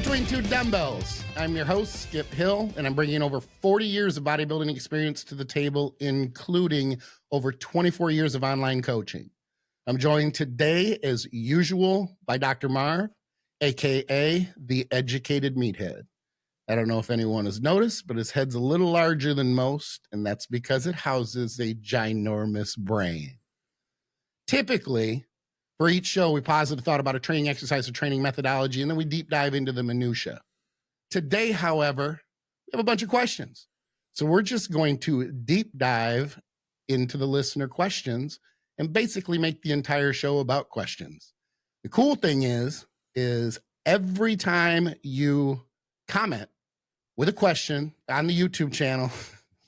listening to Dumbbells. I'm your host, Skip Hill, and I'm bringing over 40 years of bodybuilding experience to the table, including over 24 years of online coaching. I'm joined today, as usual, by Dr. Marv, a.k.a. the Educated Meathead. I don't know if anyone has noticed, but his head's a little larger than most, and that's because it houses a ginormous brain. Typically, for each show, we posit a thought about a training exercise or training methodology, and then we deep dive into the minutia. Today, however, we have a bunch of questions. So we're just going to deep dive into the listener questions and basically make the entire show about questions. The cool thing is every time you comment with a question on the YouTube channel,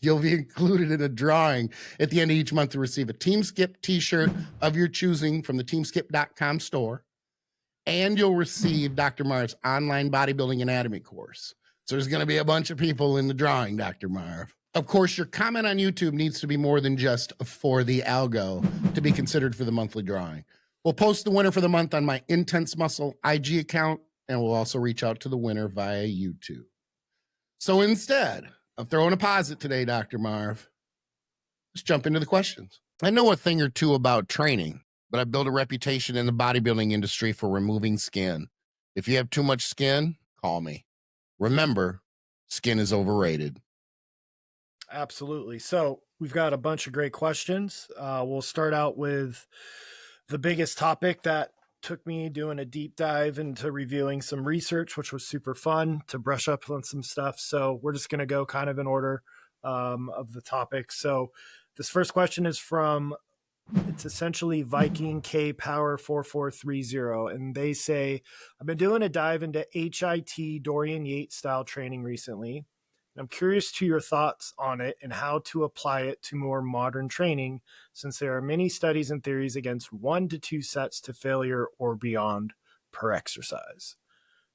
you'll be included in a drawing at the end of each month to receive a Team Skip t-shirt of your choosing from the teamskip.com store. And you'll receive Dr. Marv's online bodybuilding anatomy course. So there's going to be a bunch of people in the drawing, Dr. Marv. Of course, your comment on YouTube needs to be more than just for the algo to be considered for the monthly drawing. We'll post the winner for the month on my Intense Muscle IG account, and we'll also reach out to the winner via YouTube. So instead of throwing a posit today, Dr. Marv, let's jump into the questions. I know a thing or two about training, but I've built a reputation in the bodybuilding industry for removing skin. If you have too much skin, call me. Remember, skin is overrated. Absolutely. So we've got a bunch of great questions. We'll start out with the biggest topic that took me doing a deep dive into reviewing some research, which was super fun to brush up on some stuff. So we're just going to go kind of in order of the topic. So this first question is from, it's essentially Viking K Power 4430. And they say, I've been doing a dive into HIT Dorian Yates style training recently. I'm curious to your thoughts on it and how to apply it to more modern training, since there are many studies and theories against 1 to 2 sets to failure or beyond per exercise.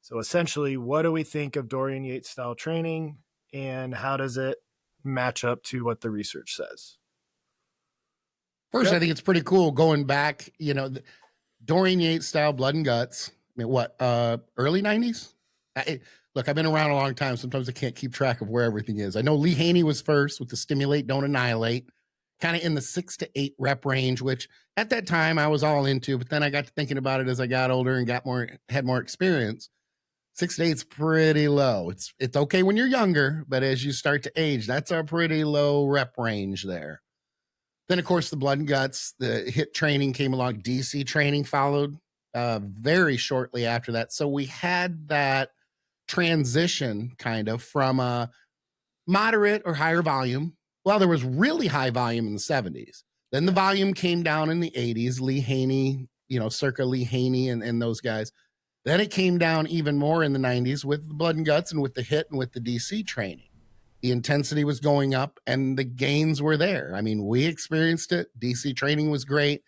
So essentially, what do we think of Dorian Yates style training, and how does it match up to what the research says? First, I think it's pretty cool going back, Dorian Yates style blood and guts. I mean, early 90s? Look, I've been around a long time. Sometimes I can't keep track of where everything is. I know Lee Haney was first with the Stimulate, Don't Annihilate, kind of in the 6 to 8 rep range, which at that time I was all into, but then I got to thinking about it as I got older and had more experience. 6 to 8's pretty low. It's okay when you're younger, but as you start to age, that's a pretty low rep range there. Then, of course, the blood and guts, the HIT training came along. DC training followed very shortly after that. So we had that transition kind of from a moderate or higher volume. Well, there was really high volume in the 70s. Then the volume came down in the 80s, Lee Haney, circa Lee Haney and those guys. Then it came down even more in the 90s with the blood and guts and with the HIT and with the DC training. The intensity was going up and the gains were there. I mean, we experienced it. DC training was great.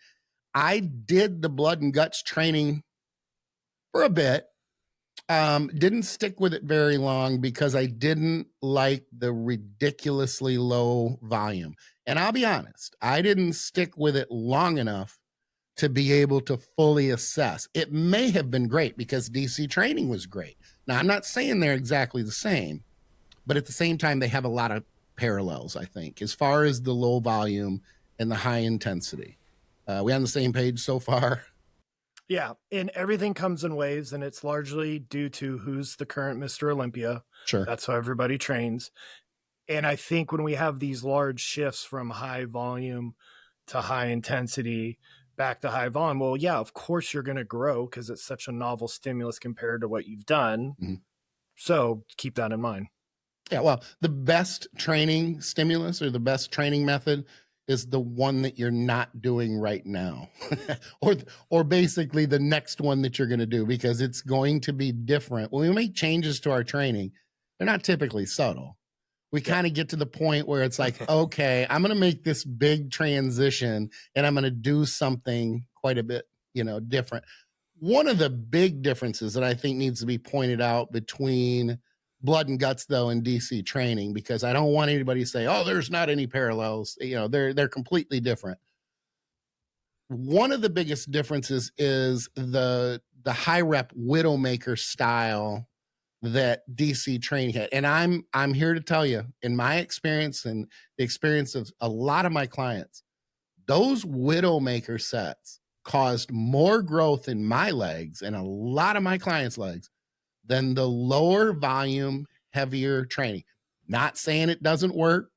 I did the blood and guts training for a bit. Didn't stick with it very long because I didn't like the ridiculously low volume. And I'll be honest, I didn't stick with it long enough to be able to fully assess. It may have been great because DC training was great. Now, I'm not saying they're exactly the same, but at the same time, they have a lot of parallels, I think, as far as the low volume and the high intensity. We on the same page so far? Yeah, and everything comes in waves, and it's largely due to who's the current Mr. Olympia. Sure. That's how everybody trains. And I think when we have these large shifts from high volume to high intensity back to high volume, well, yeah, of course you're going to grow because it's such a novel stimulus compared to what you've done. Mm-hmm. So keep that in mind. Yeah, well, the best training stimulus or the best training method is the one that you're not doing right now or basically the next one that you're going to do, because it's going to be different. When we make changes to our training, they're not typically subtle. We kind of get to the point where it's like, okay, I'm going to make this big transition and I'm going to do something quite a bit, different. One of the big differences that I think needs to be pointed out between blood and guts, though, and DC training, because I don't want anybody to say, oh, there's not any parallels. They're completely different. One of the biggest differences is the high rep Widowmaker style that DC training had. And I'm here to tell you, in my experience and the experience of a lot of my clients, those Widowmaker sets caused more growth in my legs and a lot of my clients' legs than the lower volume, heavier training. Not saying it doesn't work.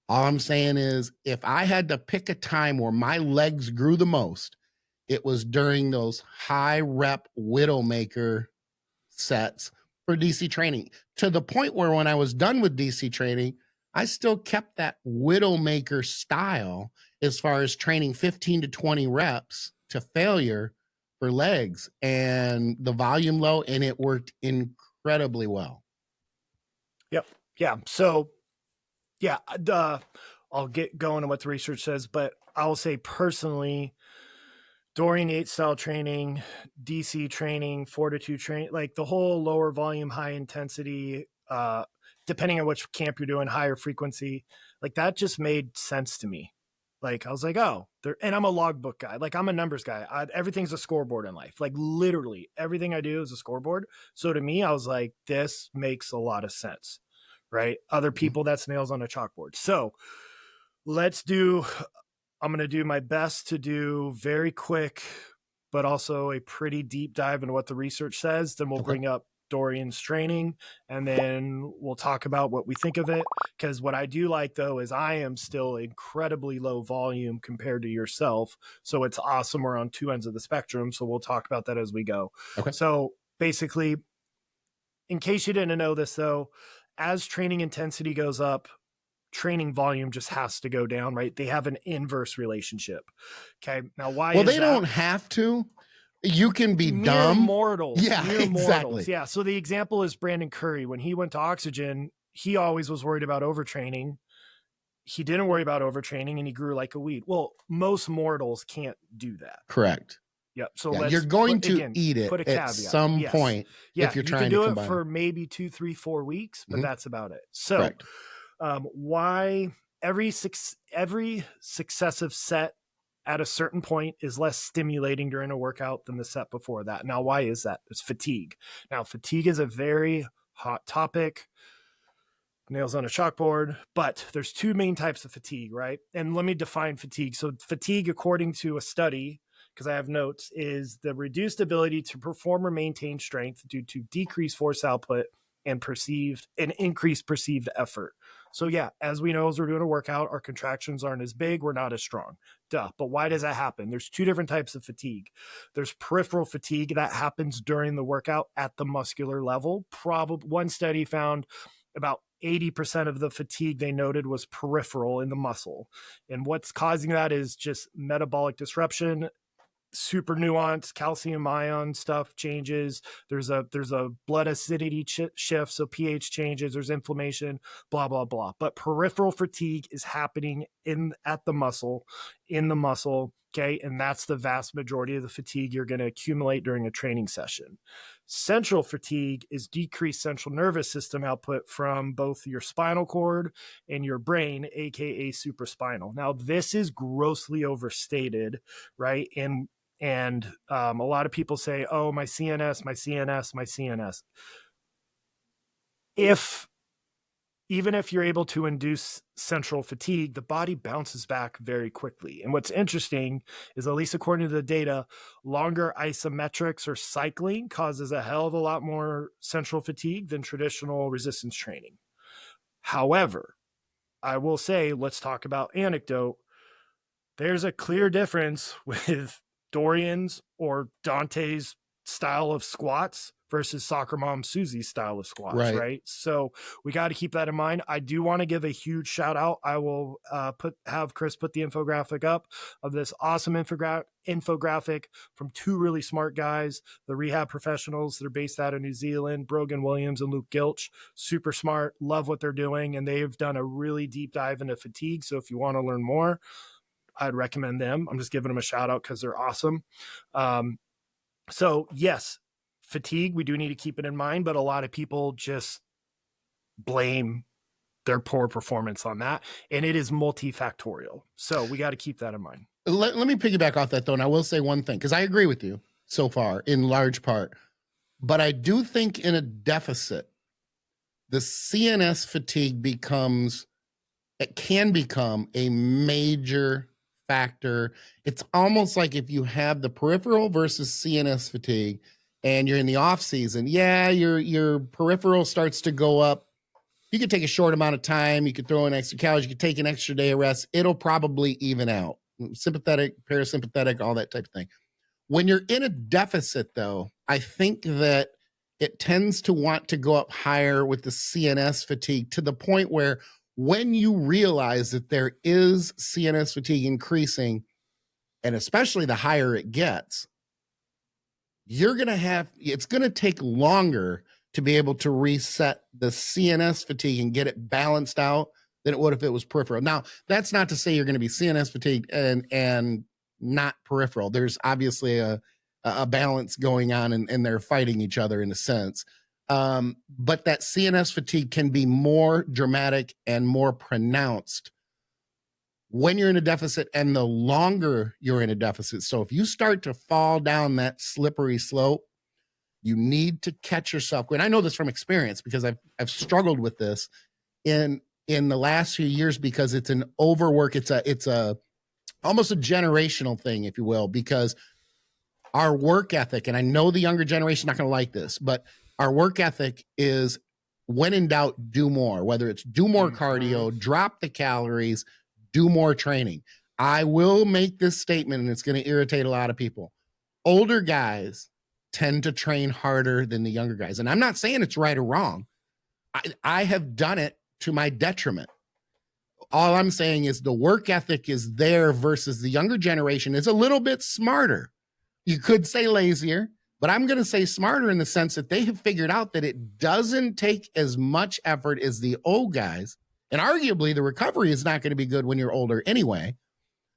All I'm saying is if I had to pick a time where my legs grew the most, it was during those high rep Widowmaker sets for DC training, to the point where when I was done with DC training, I still kept that Widowmaker style as far as training 15 to 20 reps to failure for legs and the volume low, and it worked incredibly well. Yep. Yeah. So, yeah, I'll get going on what the research says, but I'll say personally, Dorian Yates style training, DC training, fortitude training, like the whole lower volume, high intensity, depending on which camp you're doing, higher frequency, like that just made sense to me. Like I was like, oh, and I'm a logbook guy. Like I'm a numbers guy. Everything's a scoreboard in life. Like literally everything I do is a scoreboard. So to me, I was like, this makes a lot of sense, right? Other people, that's nails on a chalkboard. So I'm going to do my best to do very quick, but also a pretty deep dive into what the research says. Then we'll bring up Dorian's training, and then we'll talk about what we think of it. Because what I do like, though, is I am still incredibly low volume compared to yourself. So it's awesome. We're on two ends of the spectrum. So we'll talk about that as we go. Okay. So basically, in case you didn't know this, though, as training intensity goes up, training volume just has to go down, right? They have an inverse relationship. Okay. Now, why? Well, they don't have to. You can be mere dumb. Mortals. Yeah, mere exactly. Mortals. Yeah. So the example is Brandon Curry. When he went to Oxygen, he always was worried about overtraining. He didn't worry about overtraining and he grew like a weed. Well, most mortals can't do that. Correct. Yep. So you're going to eat it at some point if you're trying to combine. You can do it for maybe 2, 3, 4 weeks, but that's about it. So correct. Why every successive set at a certain point is less stimulating during a workout than the set before that. Now, why is that? It's fatigue. Now, fatigue is a very hot topic, nails on a chalkboard, but there's two main types of fatigue, right? And let me define fatigue. So fatigue, according to a study, because I have notes, is the reduced ability to perform or maintain strength due to decreased force output and increased perceived effort. So yeah, as we know, as we're doing a workout, our contractions aren't as big, we're not as strong. Duh. But why does that happen? There's two different types of fatigue. There's peripheral fatigue that happens during the workout at the muscular level. One study found about 80% of the fatigue they noted was peripheral in the muscle. And what's causing that is just metabolic disruption, super nuanced calcium ion stuff changes. There's a blood acidity shift, so pH changes. There's inflammation, blah blah blah. But peripheral fatigue is happening in the muscle. Okay, and that's the vast majority of the fatigue you're going to accumulate during a training session. Central fatigue is decreased central nervous system output from both your spinal cord and your brain, aka supraspinal. Now, this is grossly overstated, right? And a lot of people say, oh, my CNS. Even if you're able to induce central fatigue, the body bounces back very quickly. And what's interesting is, at least according to the data, longer isometrics or cycling causes a hell of a lot more central fatigue than traditional resistance training. However, I will say, let's talk about anecdote. There's a clear difference with Dorian's or Dante's style of squats versus soccer mom Susie's style of squats, right? So we got to keep that in mind. I do want to give a huge shout out. I will have Chris put the infographic up of this awesome infographic from two really smart guys, the rehab professionals that are based out of New Zealand, Brogan Williams and Luke Gilch. Super smart, love what they're doing, and they've done a really deep dive into fatigue. So if you want to learn more, I'd recommend them. I'm just giving them a shout out because they're awesome. So yes, fatigue, we do need to keep it in mind, but a lot of people just blame their poor performance on that. And it is multifactorial. So we got to keep that in mind. Let me piggyback off that though. And I will say one thing, because I agree with you so far in large part. But I do think in a deficit, the CNS fatigue can become a major factor. It's almost like if you have the peripheral versus CNS fatigue and you're in the off season, your peripheral starts to go up. You could take a short amount of time, you could throw in extra calories, you could take an extra day of rest, it'll probably even out. Sympathetic, parasympathetic, all that type of thing. When you're in a deficit, though, I think that it tends to want to go up higher with the CNS fatigue, to the point where when you realize that there is CNS fatigue increasing, and especially the higher it gets, it's going to take longer to be able to reset the CNS fatigue and get it balanced out than it would if it was peripheral. Now, that's not to say you're going to be CNS fatigued and not peripheral. There's obviously a balance going on, and they're fighting each other in a sense. But that CNS fatigue can be more dramatic and more pronounced when you're in a deficit, and the longer you're in a deficit. So if you start to fall down that slippery slope, you need to catch yourself. And I know this from experience because I've struggled with this in the last few years, because it's an overwork. It's a almost a generational thing, if you will, because our work ethic, and I know the younger generation not going to like this, but our work ethic is, when in doubt, do more. Whether it's do more cardio, drop the calories, do more training. I will make this statement, and it's going to irritate a lot of people. Older guys tend to train harder than the younger guys. And I'm not saying it's right or wrong. I have done it to my detriment. All I'm saying is the work ethic is there, versus the younger generation is a little bit smarter. You could say lazier, but I'm going to say smarter in the sense that they have figured out that it doesn't take as much effort as the old guys. And arguably, the recovery is not going to be good when you're older anyway.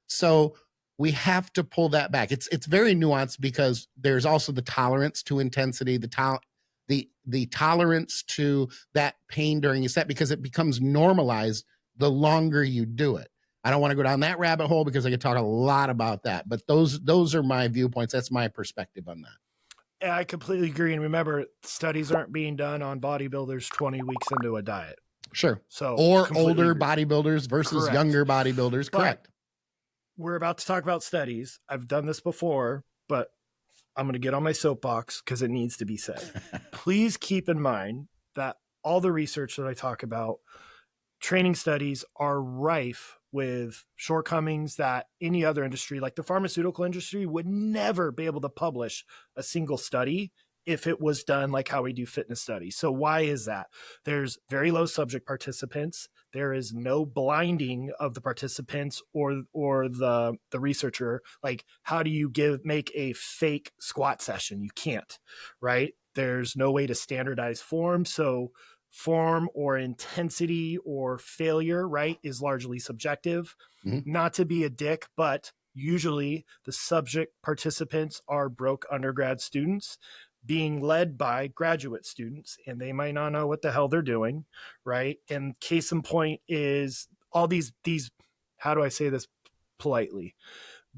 So we have to pull that back. It's very nuanced, because there's also the tolerance to intensity, the tolerance to that pain during a set, because it becomes normalized the longer you do it. I don't want to go down that rabbit hole because I could talk a lot about that, but those are my viewpoints. That's my perspective on that. I completely agree. And remember, studies aren't being done on bodybuilders 20 weeks into a diet. Sure. So, or older bodybuilders versus younger bodybuilders. Correct. But we're about to talk about studies. I've done this before, but I'm going to get on my soapbox because it needs to be said. Please keep in mind that all the research that I talk about, training studies, are rife with shortcomings that any other industry, like the pharmaceutical industry, would never be able to publish a single study if it was done like how we do fitness studies. So why is that? There's very low subject participants. There is no blinding of the participants or the researcher. Like, how do you make a fake squat session? You can't, right? There's no way to standardize form. So form or intensity or failure, right, is largely subjective. Mm-hmm. Not to be a dick, but usually the subject participants are broke undergrad students being led by graduate students, and they might not know what the hell they're doing, right? And case in point is all these, how do I say this politely?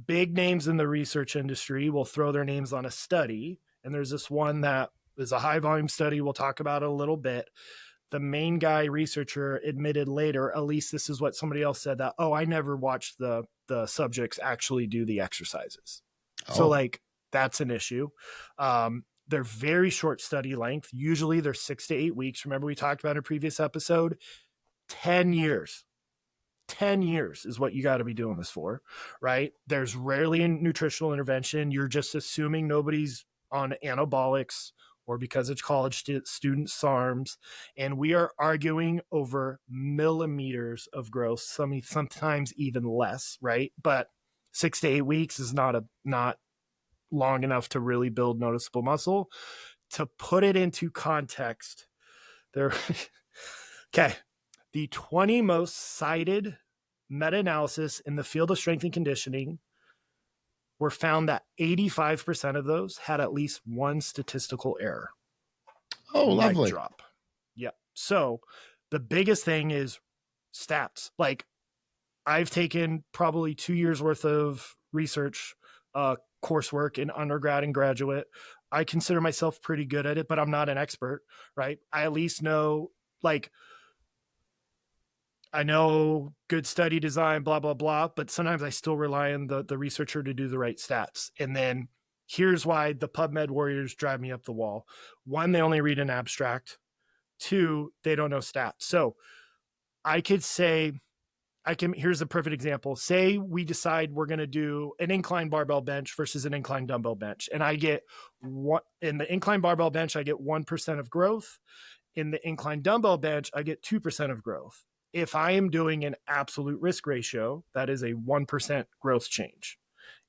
Big names in the research industry will throw their names on a study. And there's this one that is a high volume study. We'll talk about it a little bit. The main guy researcher admitted later, at least this is what somebody else said, that, I never watched the subjects actually do the exercises. Oh. So like, that's an issue. They're very short study length. Usually they're 6 to 8 weeks. Remember, we talked about in a previous episode, 10 years. 10 years is what you got to be doing this for, right? There's rarely a nutritional intervention. You're just assuming nobody's on anabolics or because it's college student SARMs. And we are arguing over millimeters of growth, sometimes even less, right? But 6 to 8 weeks is not long enough to really build noticeable muscle. To put it into context, okay, the 20 most cited meta-analysis in the field of strength and conditioning were found that 85% of those had at least one statistical error. Oh, lovely. Drop. Yeah. So the biggest thing is stats. Like, I've taken probably 2 years worth of research, coursework in undergrad and graduate. I consider myself pretty good at it, but I'm not an expert, right? I at least know, like, I know good study design, blah, blah, blah, but sometimes I still rely on the researcher to do the right stats. And then here's why the PubMed warriors drive me up the wall. One, they only read an abstract. Two, they don't know stats. So I could say, here's a perfect example. Say we decide we're going to do an incline barbell bench versus an incline dumbbell bench. And I get one in the incline barbell bench, I get 1% of growth. In the incline dumbbell bench, I get 2% of growth. If I am doing an absolute risk ratio, that is a 1% growth change.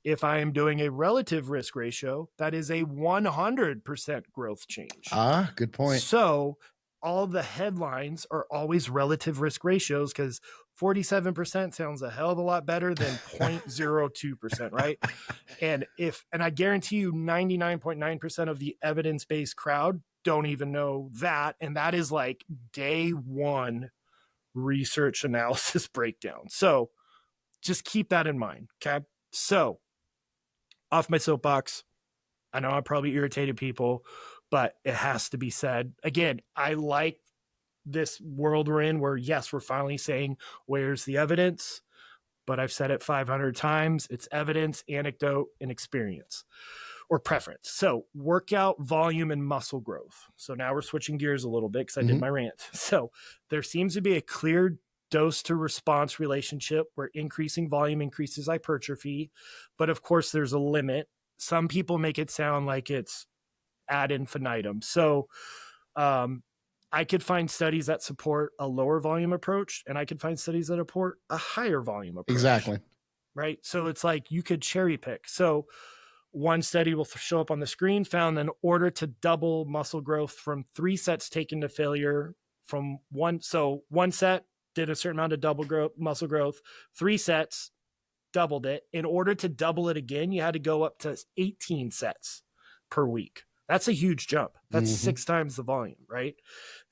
If I am doing a relative risk ratio, that is a 100% growth change. Good point. So all the headlines are always relative risk ratios because 47% sounds a hell of a lot better than 0.02%, right? And I guarantee you 99.9% of the evidence-based crowd don't even know that. And that is like day one research analysis breakdown. So just keep that in mind. Okay. So off my soapbox, I know I probably irritated people, but it has to be said. Again, I like this world we're in where, yes, we're finally saying, where's the evidence? But I've said it 500 times. It's evidence, anecdote, and experience or preference. So workout volume and muscle growth. So now we're switching gears a little bit because I did my rant. So there seems to be a clear dose to response relationship where increasing volume increases hypertrophy. But of course, there's a limit. Some people make it sound like it's ad infinitum. So I could find studies that support a lower volume approach, and I could find studies that support a higher volume approach. Exactly. Right. So it's like you could cherry pick. So one study will show up on the screen, found in order to double muscle growth from 3 sets taken to failure from one. So one set did a certain amount of muscle growth, 3 sets doubled it. In order to double it again, you had to go up to 18 sets per week. That's a huge jump. That's 6 times the volume, right?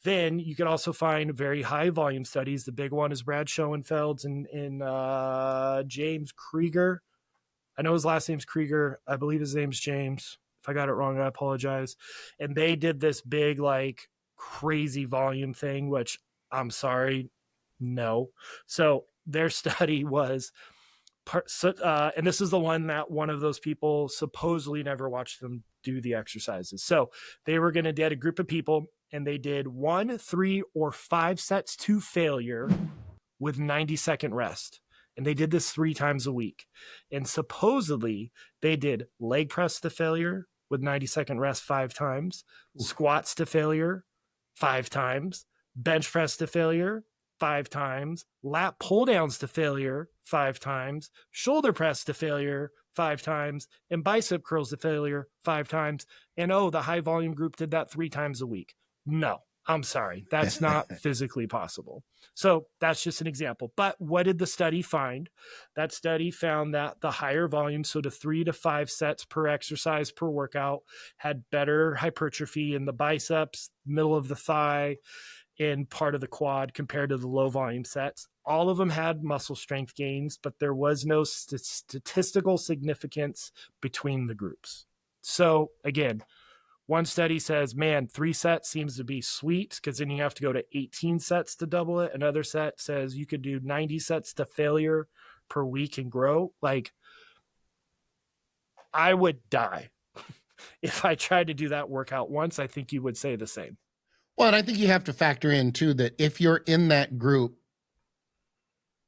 Then you can also find very high volume studies. The big one is Brad Schoenfeld's and James Krieger. I know his last name's Krieger. I believe his name's James. If I got it wrong, I apologize. And they did this big, like, crazy volume thing, which I'm sorry, no. So their study was, and this is the one that one of those people supposedly never watched them do the exercises. So they had a group of people and they did 1, 3, or 5 sets to failure with 90-second rest. And they did this 3 times a week. And supposedly they did leg press to failure with 90-second rest 5 times, squats to failure 5 times, bench press to failure 5 times, lat pull downs to failure 5 times, shoulder press to failure 5 times, and bicep curls to failure 5 times. And the high volume group did that 3 times a week. No, I'm sorry. That's not physically possible. So that's just an example. But what did the study find? That study found that the higher volume, so the 3 to 5 sets per exercise per workout, had better hypertrophy in the biceps, middle of the thigh, and part of the quad compared to the low volume sets. All of them had muscle strength gains, but there was no statistical significance between the groups. So again, one study says, man, 3 sets seems to be sweet because then you have to go to 18 sets to double it. Another set says you could do 90 sets to failure per week and grow. Like, I would die if I tried to do that workout once. I think you would say the same. Well, and I think you have to factor in too that if you're in that group,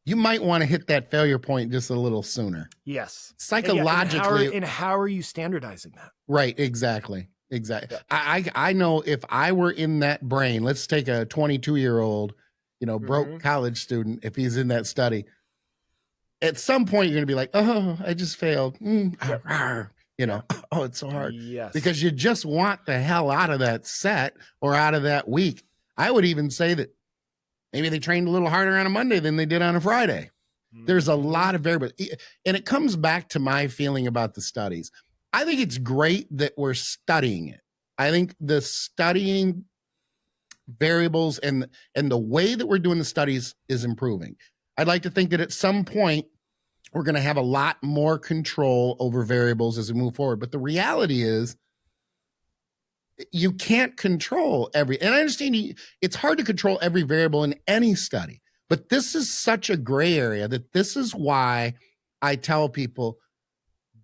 you might want to hit that failure point just a little sooner. Yes. Psychologically. And how are you standardizing that? Right. Exactly. Yeah. I know if I were in that brain, let's take a 22-year-old, broke college student, if he's in that study, at some point you're going to be like, oh, I just failed. Oh, it's so hard. Yes. Because you just want the hell out of that set or out of that week. I would even say that maybe they trained a little harder on a Monday than they did on a Friday. There's a lot of variables. And it comes back to my feeling about the studies. I think it's great that we're studying it. I think the studying variables and the way that we're doing the studies is improving. I'd like to think that at some point we're going to have a lot more control over variables as we move forward. But the reality is you can't control and I understand it's hard to control every variable in any study, but this is such a gray area that this is why I tell people,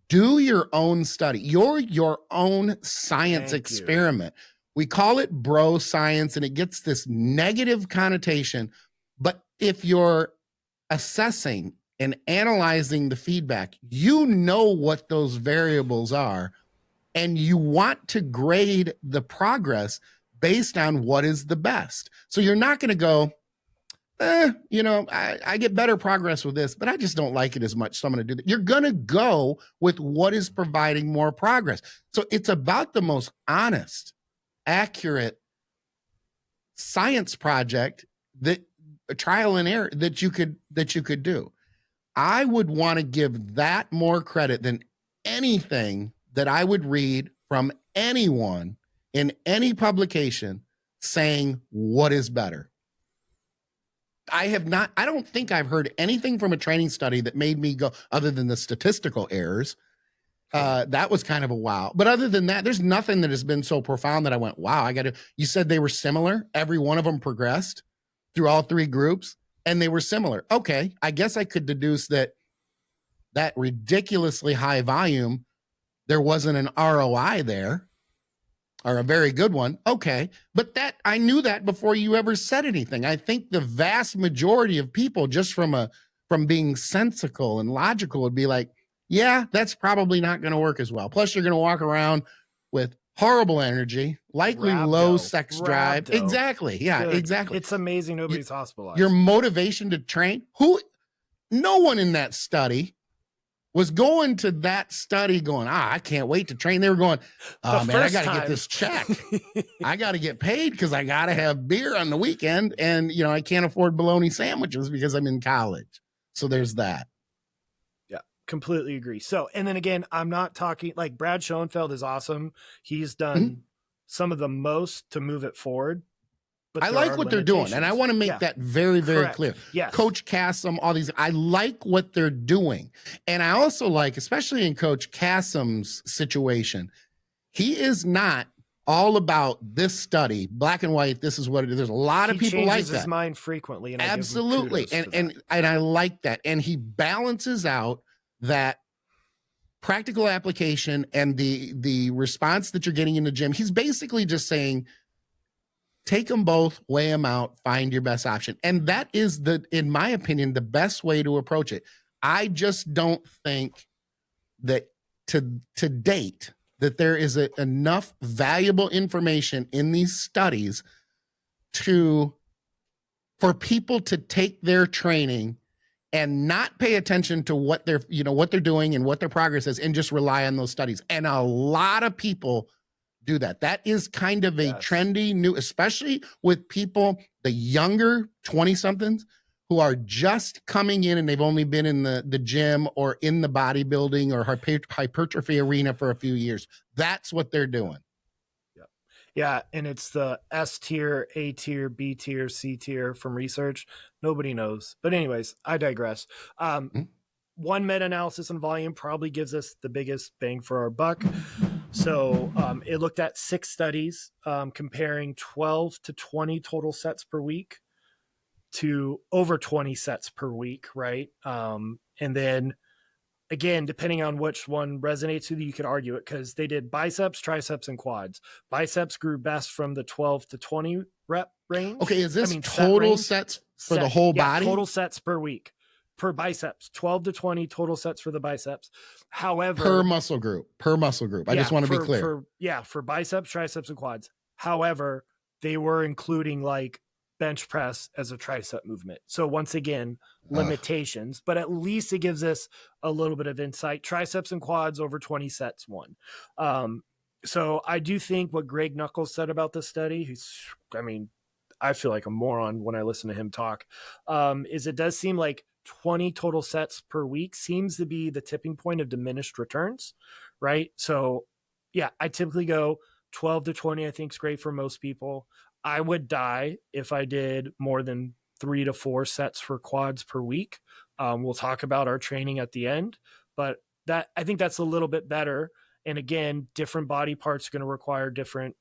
do your own study. You're your own science experiment. We call it bro science, and it gets this negative connotation. But if you're assessing and analyzing the feedback, you know what those variables are, and you want to grade the progress based on what is the best. So you're not going to go, I get better progress with this, but I just don't like it as much, so I'm going to do that. You're going to go with what is providing more progress. So it's about the most honest, accurate science project, that a trial and error that you could do. I would want to give that more credit than anything that I would read from anyone in any publication saying what is better. I don't think I've heard anything from a training study that made me go, other than the statistical errors. That was kind of a wow. But other than that, there's nothing that has been so profound that I went, wow, you said they were similar. Every one of them progressed through all three groups, and they were similar. Okay, I guess I could deduce that ridiculously high volume, there wasn't an ROI there, or a very good one. Okay, but I knew that before you ever said anything. I think the vast majority of people, just from being sensical and logical, would be like, yeah, that's probably not going to work as well. Plus, you're going to walk around with horrible energy, likely low sex drive. Exactly. Yeah, Good. Exactly. It's amazing nobody's hospitalized. Your motivation to train. No one in that study was going to that study going, I can't wait to train. They were going, oh man, I got to get this checked. I got to get paid because I got to have beer on the weekend. And, I can't afford bologna sandwiches because I'm in college. So there's that. Completely agree. So, and then again, I'm not talking like Brad Schoenfeld is awesome. He's done some of the most to move it forward. But I like what they're doing. And I want to make that very, very clear. Yes. Coach Kassem, all these, I like what they're doing. And I also like, especially in Coach Kassem's situation, he is not all about this study, black and white. This is what it is. There's a lot of people like that. He changes his mind frequently. And absolutely. And I like that. And he balances out that practical application and the response that you're getting in the gym. He's basically just saying, take them both, weigh them out, find your best option. And that is in my opinion, the best way to approach it. I just don't think that to date that there is enough valuable information in these studies for people to take their training and not pay attention to what they're doing and what their progress is, and just rely on those studies. And a lot of people do that. That is kind of a trendy new, especially with people, the younger 20-somethings who are just coming in and they've only been in the gym or in the bodybuilding or hypertrophy arena for a few years. That's what they're doing. Yeah, and it's the S tier, A tier, B tier, C tier from research. Nobody knows. But anyways, I digress. One meta-analysis on volume probably gives us the biggest bang for our buck. So it looked at 6 studies comparing 12 to 20 total sets per week to over 20 sets per week, right? And then again, depending on which one resonates with you, you could argue it because they did biceps, triceps, and quads. Biceps grew best from the 12 to 20 rep range. Okay, is this total sets for the whole body? Total sets per week. Per biceps, 12 to 20 total sets for the biceps. However, per muscle group. I just want to be clear. For biceps, triceps, and quads. However, they were including like bench press as a tricep movement. So once again, limitations, but at least it gives us a little bit of insight. Triceps and quads over 20 sets won. So I do think what Greg Nuckols said about this study, I feel like a moron when I listen to him talk, is it does seem like 20 total sets per week seems to be the tipping point of diminished returns, right? So yeah, I typically go 12 to 20, I think is great for most people. I would die if I did more than 3 to 4 sets for quads per week. We'll talk about our training at the end, but I think that's a little bit better. And again, different body parts are going to require different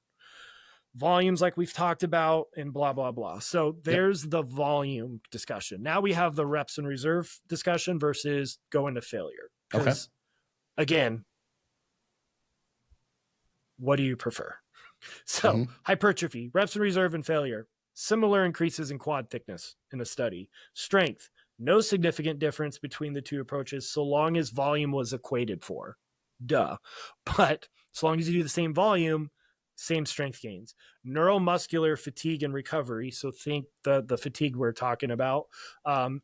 volumes like we've talked about, and blah, blah, blah. So there's the volume discussion. Now we have the reps and reserve discussion versus going to failure. Because again, what do you prefer? So hypertrophy, reps and reserve, and failure. Similar increases in quad thickness in a study. Strength, no significant difference between the two approaches so long as volume was equated for. Duh. But so long as you do the same volume, same strength gains. Neuromuscular fatigue and recovery. So think the fatigue we're talking about.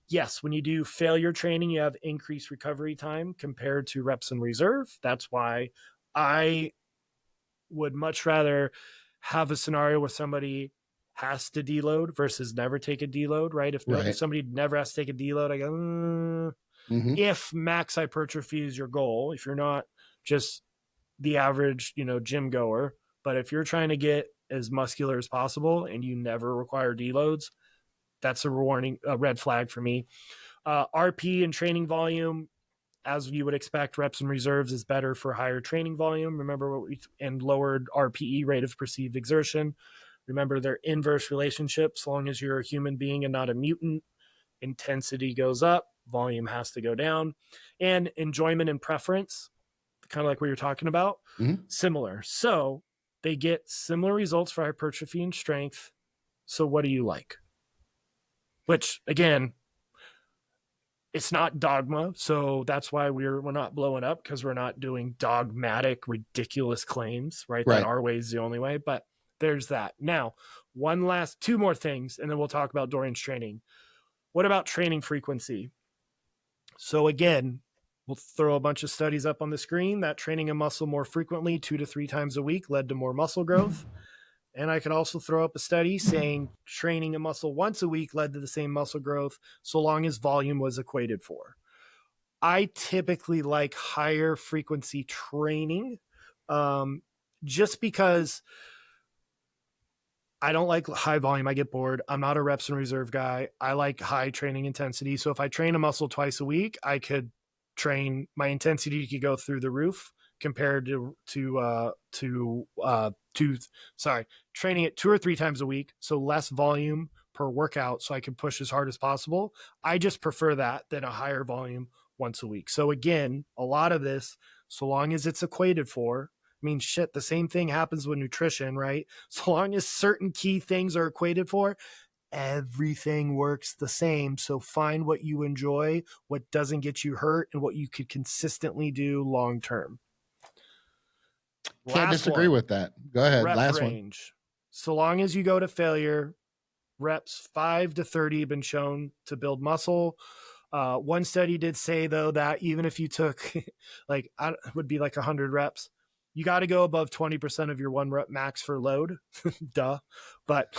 Yes, when you do failure training, you have increased recovery time compared to reps and reserve. That's why I would much rather have a scenario where somebody has to deload versus never take a deload, right? If somebody never has to take a deload, I go, if max hypertrophy is your goal, if you're not just the average, gym goer, but if you're trying to get as muscular as possible and you never require deloads, that's a red flag for me. RP and training volume, as you would expect, reps and reserves is better for higher training volume. Remember and lowered RPE, rate of perceived exertion. Remember their inverse relationship. So long as you're a human being and not a mutant, intensity goes up, volume has to go down. And enjoyment and preference, kind of like what you're talking about, similar. So they get similar results for hypertrophy and strength. So what do you like? Which, again, it's not dogma. So that's why we're not blowing up, because we're not doing dogmatic, ridiculous claims, right? That our way is the only way. But there's that. Now, two more things, and then we'll talk about Dorian's training. What about training frequency? So again, we'll throw a bunch of studies up on the screen that training a muscle more frequently, 2 to 3 times a week, led to more muscle growth. And I could also throw up a study saying training a muscle once a week led to the same muscle growth so long as volume was equated for. I typically like higher frequency training, just because I don't like high volume. I get bored. I'm not a reps and reserve guy. I like high training intensity. So if I train a muscle twice a week, I could train, my intensity could go through the roof compared to training it 2 or 3 times a week. So less volume per workout, so I can push as hard as possible. I just prefer that than a higher volume once a week. So again, a lot of this, so long as it's equated for, the same thing happens with nutrition, right? So long as certain key things are equated for, everything works the same. So find what you enjoy, what doesn't get you hurt, and what you could consistently do long term. Can't disagree with that. Go ahead. Last range. So long as you go to failure, reps 5 to 30 have been shown to build muscle. One study did say, though, that even if you took would be like 100 reps, you got to go above 20% of your 1 rep max for load. Duh. But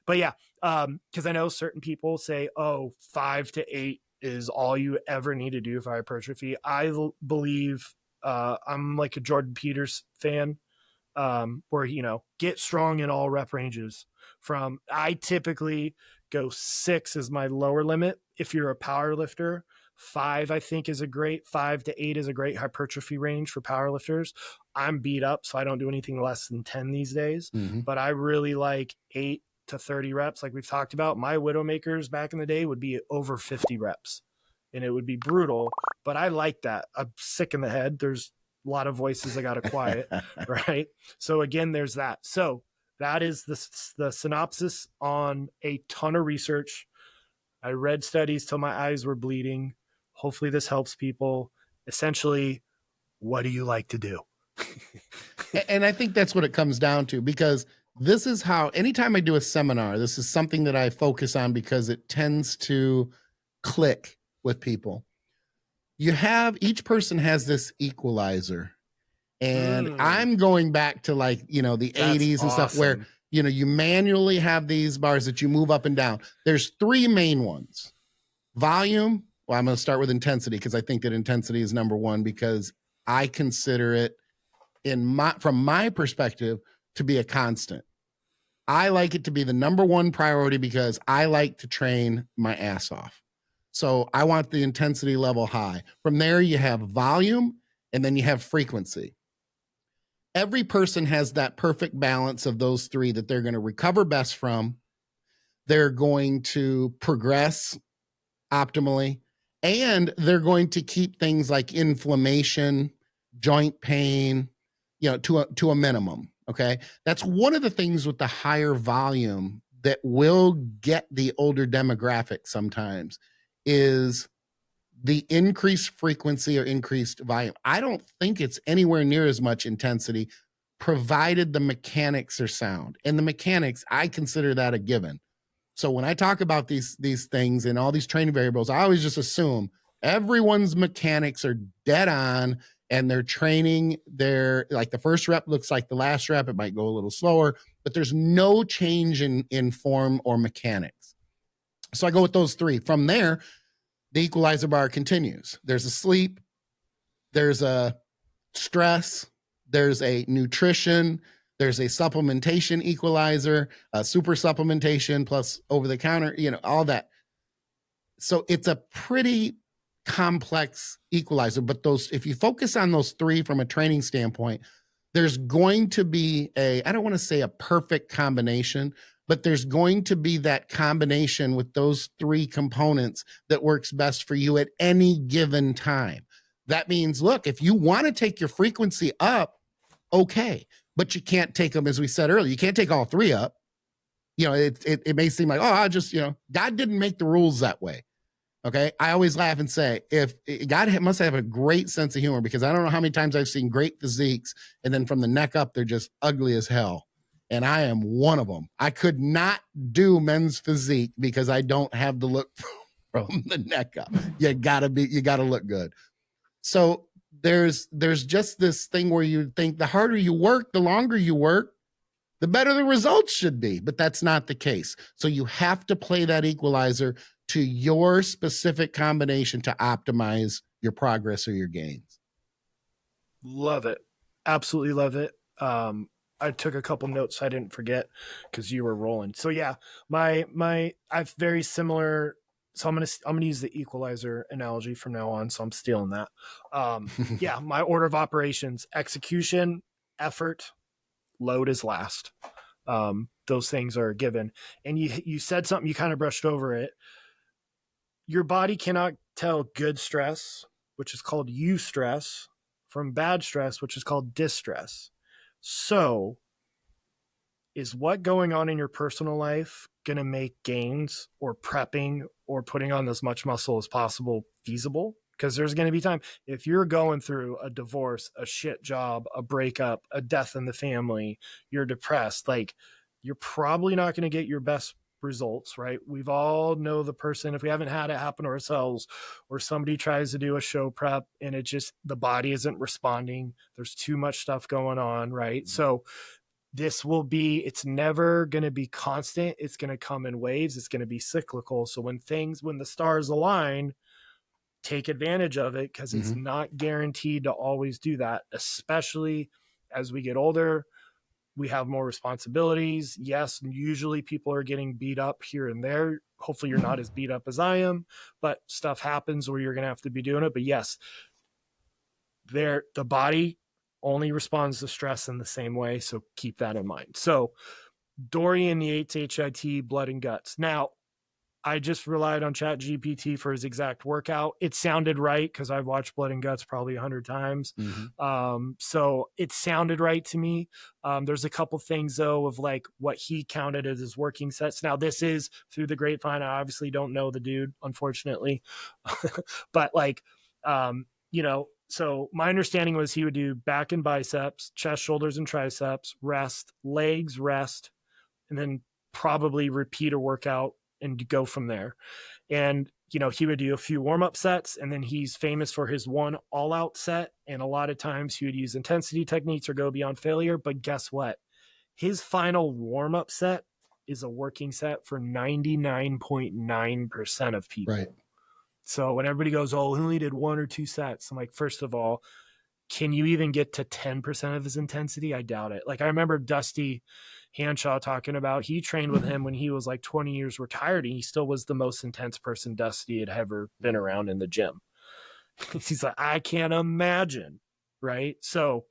yeah, because I know certain people say, 5 to 8 is all you ever need to do for hypertrophy. I believe I'm like a Jordan Peters fan, where, get strong in all rep ranges. I typically go 6 is my lower limit. If you're a power lifter, 5, I think 5 to 8 is a great hypertrophy range for power lifters. I'm beat up, so I don't do anything less than 10 these days, but I really like 8 to 30 reps. Like we've talked about, my Widowmakers back in the day would be over 50 reps, and it would be brutal, but I like that. I'm sick in the head. There's a lot of voices I got to quiet, right? So again, there's that. So that is the synopsis on a ton of research. I read studies till my eyes were bleeding. Hopefully this helps people. Essentially, what do you like to do? And I think that's what it comes down to, because this is how, anytime I do a seminar, this is something that I focus on because it tends to click with people. Each person has this equalizer. And I'm going back to the 80s and stuff where, you manually have these bars that you move up and down. There's 3 main ones. Volume. Well, I'm going to start with intensity, because I think that intensity is number 1, because I consider it, from my perspective, to be a constant. I like it to be the number 1 priority because I like to train my ass off. So I want the intensity level high. From there, you have volume, and then you have frequency. every person has that perfect balance of those three that they're going to recover best from. They're going to progress optimally, and they're going to keep things like inflammation, joint pain, to a minimum. Okay. That's one of the things with the higher volume that will get the older demographic sometimes is the increased frequency or increased volume. I don't think it's anywhere near as much intensity, provided the mechanics are sound. And the mechanics, I consider that a given. So when I talk about these things and all these training variables, I always just assume everyone's mechanics are dead on, and they're training like the first rep looks like the last rep. It might go a little slower, but there's no change in form or mechanics. So I go with those three. From there, the equalizer bar continues. There's a sleep, there's a stress, there's a nutrition, there's a supplementation equalizer, a super supplementation plus over the counter, all that. So it's a pretty complex equalizer, but if you focus on those three from a training standpoint, there's going to be I don't want to say a perfect combination, but there's going to be that combination with those three components that works best for you at any given time. That means, look, if you want to take your frequency up, okay, but you can't take them, as we said earlier, you can't take all three up. It may seem like, I just, God didn't make the rules that way. Okay. I always laugh and say, if God must have a great sense of humor, because I don't know how many times I've seen great physiques and then from the neck up, they're just ugly as hell. And I am one of them. I could not do men's physique because I don't have the look from the neck up. You gotta look good. So there's just this thing where you think the harder you work, the longer you work, the better the results should be, but that's not the case. So you have to play that equalizer to your specific combination to optimize your progress or your gains. Love it. Absolutely love it. I took a couple notes I didn't forget because you were rolling. So yeah, I've very similar. So I'm gonna use the equalizer analogy from now on. So I'm stealing that. Yeah, my order of operations: execution, effort, load is last. Those things are a given. And you said something, you kind of brushed over it. Your body cannot tell good stress, which is called eustress, from bad stress, which is called distress. So is what going on in your personal life going to make gains or prepping or putting on as much muscle as possible feasible? Because there's going to be time, if you're going through a divorce, a shit job, a breakup, a death in the family, you're depressed, like you're probably not going to get your best results, right? We've all know the person, if we haven't had it happen to ourselves, or somebody tries to do a show prep and it just, the body isn't responding. There's too much stuff going on, right? So it's never going to be constant. It's going to come in waves. It's going to be cyclical. So when the stars align, take advantage of it, because it's not guaranteed to always do that, especially as we get older. We have more responsibilities. Yes, usually people are getting beat up here and there. Hopefully you're not as beat up as I am, but stuff happens where you're going to have to be doing it. But yes, the body only responds to stress in the same way. So keep that in mind. So Dorian Yates, HIT, blood and guts. Now, I just relied on ChatGPT for his exact workout. It sounded right because I've watched Blood and Guts probably 100 times. So it sounded right to me. There's a couple things though of like what he counted as his working sets. Now this is through the grapevine. I obviously don't know the dude, unfortunately, but like, so my understanding was he would do back and biceps, chest, shoulders, and triceps, rest, legs, rest, and then probably repeat a workout and go from there. And, he would do a few warm-up sets, and then he's famous for his one all-out set. And a lot of times he would use intensity techniques or go beyond failure. But guess what? His final warm-up set is a working set for 99.9% of people. Right. So when everybody goes, oh, he only did one or two sets, I'm like, first of all, can you even get to 10% of his intensity? I doubt it. Like I remember Dusty Hanshaw talking about, he trained with him when he was like 20 years retired, and he still was the most intense person Dusty had ever been around in the gym. He's like, I can't imagine. Right. So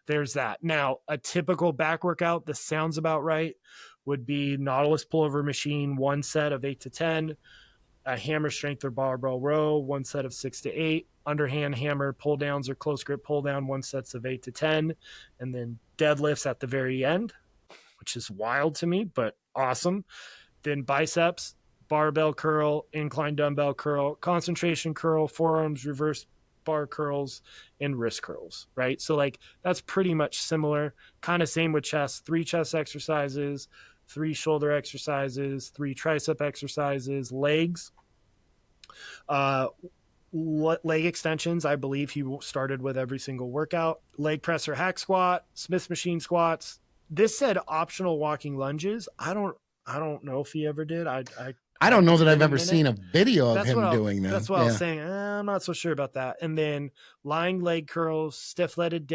there's that. Now, a typical back workout, this sounds about right, would be Nautilus pullover machine, 1 set of 8 to 10, a hammer strength or barbell row, 1 set of 6 to 8, underhand hammer pull downs or close grip pull down, 1 sets of 8 to 10, and then deadlifts at the very end, which is wild to me, but awesome. Then biceps, barbell curl, incline dumbbell curl, concentration curl, forearms, reverse bar curls, and wrist curls, right? So like that's pretty much similar. Kind of same with chest, 3 chest exercises, 3 shoulder exercises, 3 tricep exercises, legs. Leg extensions, I believe he started with every single workout. Leg press or hack squat, Smith machine squats. This said optional walking lunges. I don't know if he ever did. I don't know that I've ever seen a video of him doing that. That's what I was saying. I'm not so sure about that. And then lying leg curls, stiff-legged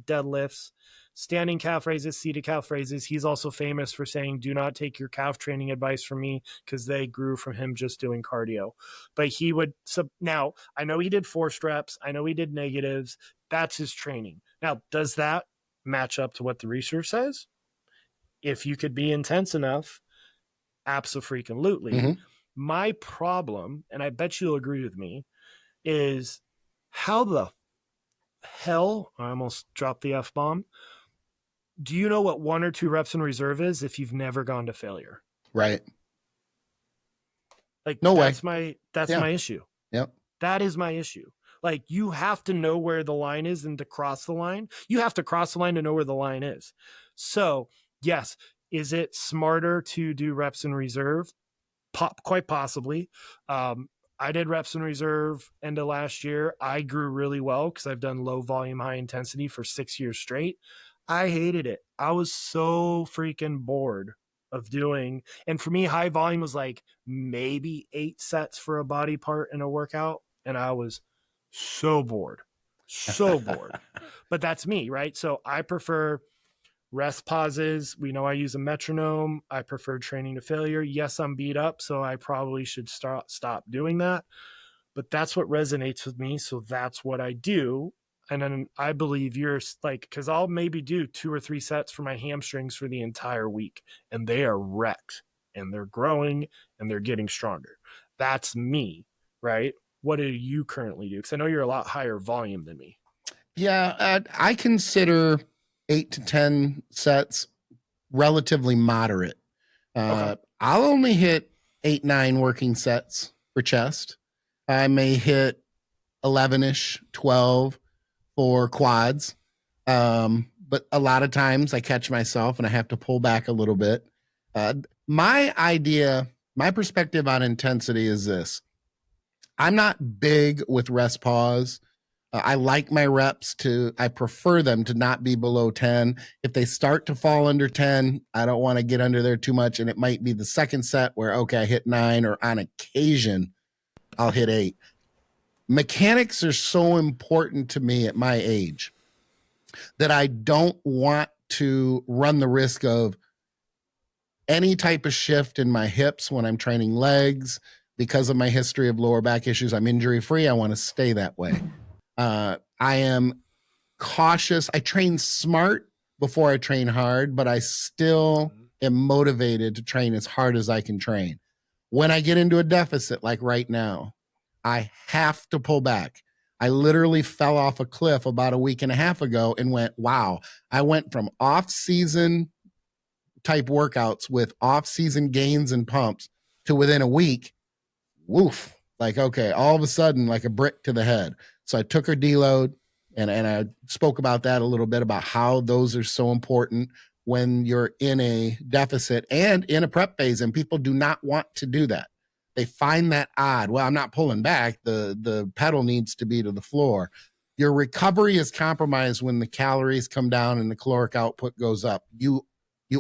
deadlifts, standing calf raises, seated calf raises. He's also famous for saying, do not take your calf training advice from me, because they grew from him just doing cardio. But he would, now I know he did forced reps. I know he did negatives. That's his training. Now, does that match up to what the research says? If you could be intense enough, abso-freaking-lutely. Mm-hmm. My problem, and I bet you'll agree with me, is how the hell, I almost dropped the F-bomb, do you know what 1 or 2 reps in reserve is if you've never gone to failure? Right. Like, no that's way. That's my issue. Yep. That is my issue. Like, you have to know where the line is, and to cross the line, you have to cross the line to know where the line is. So, yes, is it smarter to do reps in reserve? Quite possibly. I did reps in reserve end of last year. I grew really well because I've done low volume, high intensity for 6 years straight. I hated it. I was so freaking bored of doing. And for me, high volume was like maybe 8 sets for a body part in a workout. And I was so bored. But that's me, right? So I prefer rest pauses. We know I use a metronome. I prefer training to failure. Yes, I'm beat up, so I probably should stop doing that. But that's what resonates with me. So that's what I do. And then I believe you're like, because I'll maybe do 2 or 3 sets for my hamstrings for the entire week, and they are wrecked, and they're growing, and they're getting stronger. That's me, right? What do you currently do? Because I know you're a lot higher volume than me. Yeah, I consider 8 to 10 sets relatively moderate. Okay. I'll only hit 8, 9 working sets for chest. I may hit 11-ish, 12 for quads. But a lot of times I catch myself and I have to pull back a little bit. My perspective on intensity is this. I'm not big with rest pause. I like my reps I prefer them to not be below 10. If they start to fall under 10, I don't want to get under there too much. And it might be the second set where, okay, I hit 9, or on occasion I'll hit 8. Mechanics are so important to me at my age that I don't want to run the risk of any type of shift in my hips when I'm training legs. Because of my history of lower back issues, I'm injury free. I want to stay that way. I am cautious. I train smart before I train hard, but I still am motivated to train as hard as I can train. When I get into a deficit, like right now, I have to pull back. I literally fell off a cliff about a week and a half ago and went, wow, I went from off-season type workouts with off-season gains and pumps to within a week, woof, like, okay, all of a sudden, like a brick to the head. So I took her deload, and I spoke about that a little bit, about how those are so important when you're in a deficit and in a prep phase, and people do not want to do that. They find that odd. Well, I'm not pulling back. The pedal needs to be to the floor. Your recovery is compromised when the calories come down and the caloric output goes up. You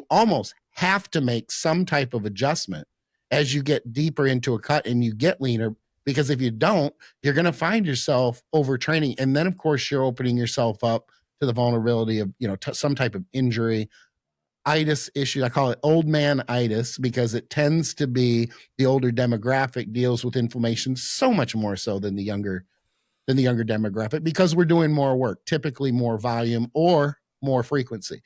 almost have to make some type of adjustment as you get deeper into a cut and you get leaner, because if you don't, you're going to find yourself overtraining. And then, of course, you're opening yourself up to the vulnerability of, some type of injury, itis issue. I call it old man itis because it tends to be the older demographic deals with inflammation so much more so than the younger than the younger demographic because we're doing more work, typically more volume or more frequency.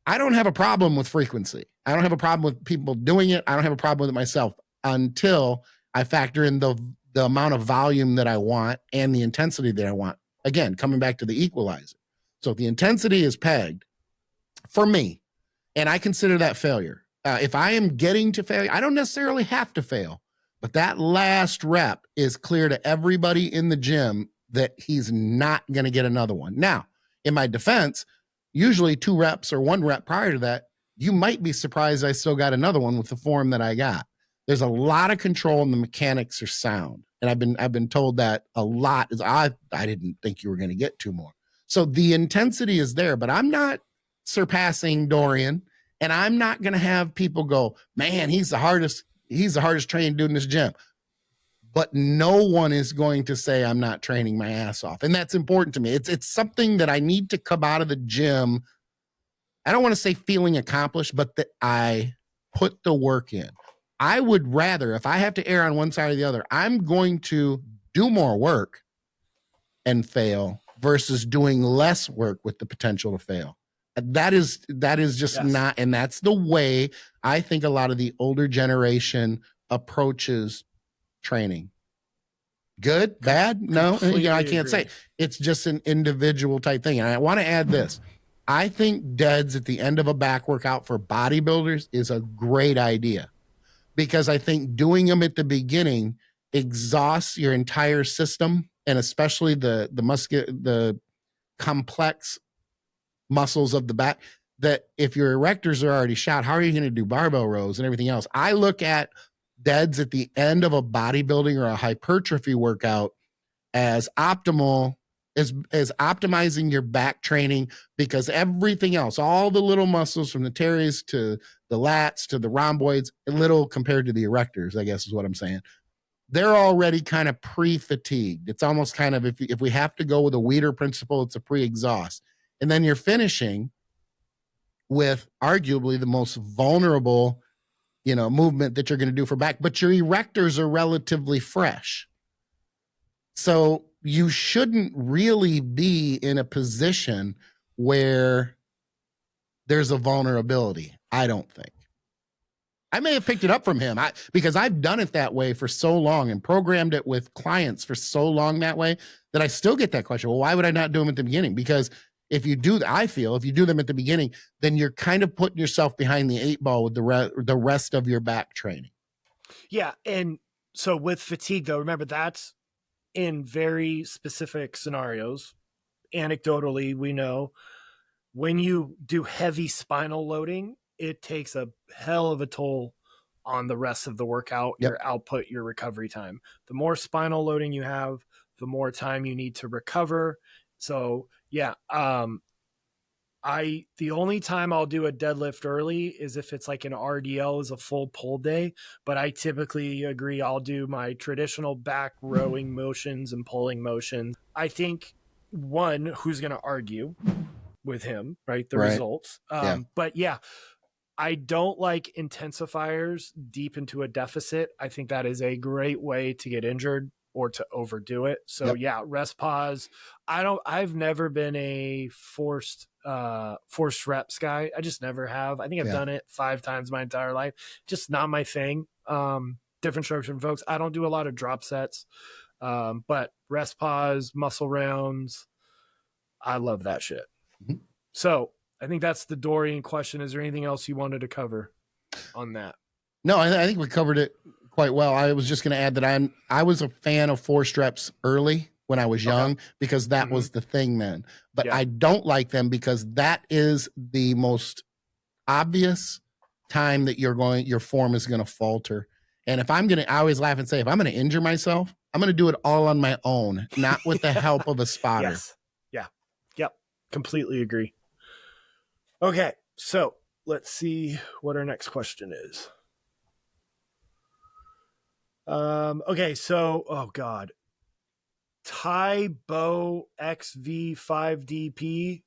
I don't have a problem with frequency. I don't have a problem with people doing it. I don't have a problem with it myself until I factor in the amount of volume that I want and the intensity that I want. Again, coming back to the equalizer. So if the intensity is pegged for me, and I consider that failure. If I am getting to failure, I don't necessarily have to fail, but that last rep is clear to everybody in the gym that he's not going to get another one. Now, in my defense, usually 2 reps or 1 rep prior to that, you might be surprised I still got another one with the form that I got. There's a lot of control and the mechanics are sound. And I've been told that a lot. I didn't think you were going to get 2 more. So the intensity is there, but I'm not surpassing Dorian, and I'm not going to have people go, man, he's the hardest trained dude in this gym. But no one is going to say I'm not training my ass off. And that's important to me. It's something that I need to come out of the gym. I don't want to say feeling accomplished, but that I put the work in. I would rather, if I have to err on one side or the other, I'm going to do more work and fail versus doing less work with the potential to fail. That is just not, and that's the way I think a lot of the older generation approaches training. Good, bad? No, I can't say. It's just an individual type thing. And I want to add this. I think deads at the end of a back workout for bodybuilders is a great idea because I think doing them at the beginning exhausts your entire system and especially the complex muscles of the back, that if your erectors are already shot, how are you going to do barbell rows and everything else? I look at deads at the end of a bodybuilding or a hypertrophy workout as optimal, as optimizing your back training, because everything else, all the little muscles from the teres to the lats to the rhomboids, little compared to the erectors, I guess is what I'm saying. They're already kind of pre-fatigued. It's almost kind of, if we have to go with a Weider principle, it's a pre-exhaust. And then you're finishing with arguably the most vulnerable, movement that you're going to do for back, but your erectors are relatively fresh. So you shouldn't really be in a position where there's a vulnerability, I don't think. I may have picked it up from him because I've done it that way for so long and programmed it with clients for so long that way that I still get that question. Well, why would I not do them at the beginning? Because if you do them at the beginning, then you're kind of putting yourself behind the 8 ball with the rest of your back training. Yeah. And so with fatigue though, remember that's in very specific scenarios. Anecdotally, we know when you do heavy spinal loading, it takes a hell of a toll on the rest of the workout, your output, your recovery time. The more spinal loading you have, the more time you need to recover. So yeah, the only time I'll do a deadlift early is if it's like an RDL is a full pull day, but I typically agree I'll do my traditional back rowing motions and pulling motions. I think who's going to argue with him, right? The results. But yeah, I don't like intensifiers deep into a deficit. I think that is a great way to get injured or to overdo it. So yeah, rest pause. I've never been a forced reps guy. I just never have. I think I've done it 5 times my entire life. Just not my thing. Different strokes from folks. I don't do a lot of drop sets. But rest pause, muscle rounds. I love that shit. Mm-hmm. So I think that's the Dorian question. Is there anything else you wanted to cover on that? No, I think we covered it quite well. I was just going to add that I was a fan of forced reps early when I was young because that was the thing then. But I don't like them because that is the most obvious time that your form is going to falter. And if I always laugh and say, if I'm going to injure myself, I'm going to do it all on my own, not with the help of a spotter. Yes. Yeah. Yep. Completely agree. Okay. So let's see what our next question is. Okay. So, oh God, Tybo XV5DP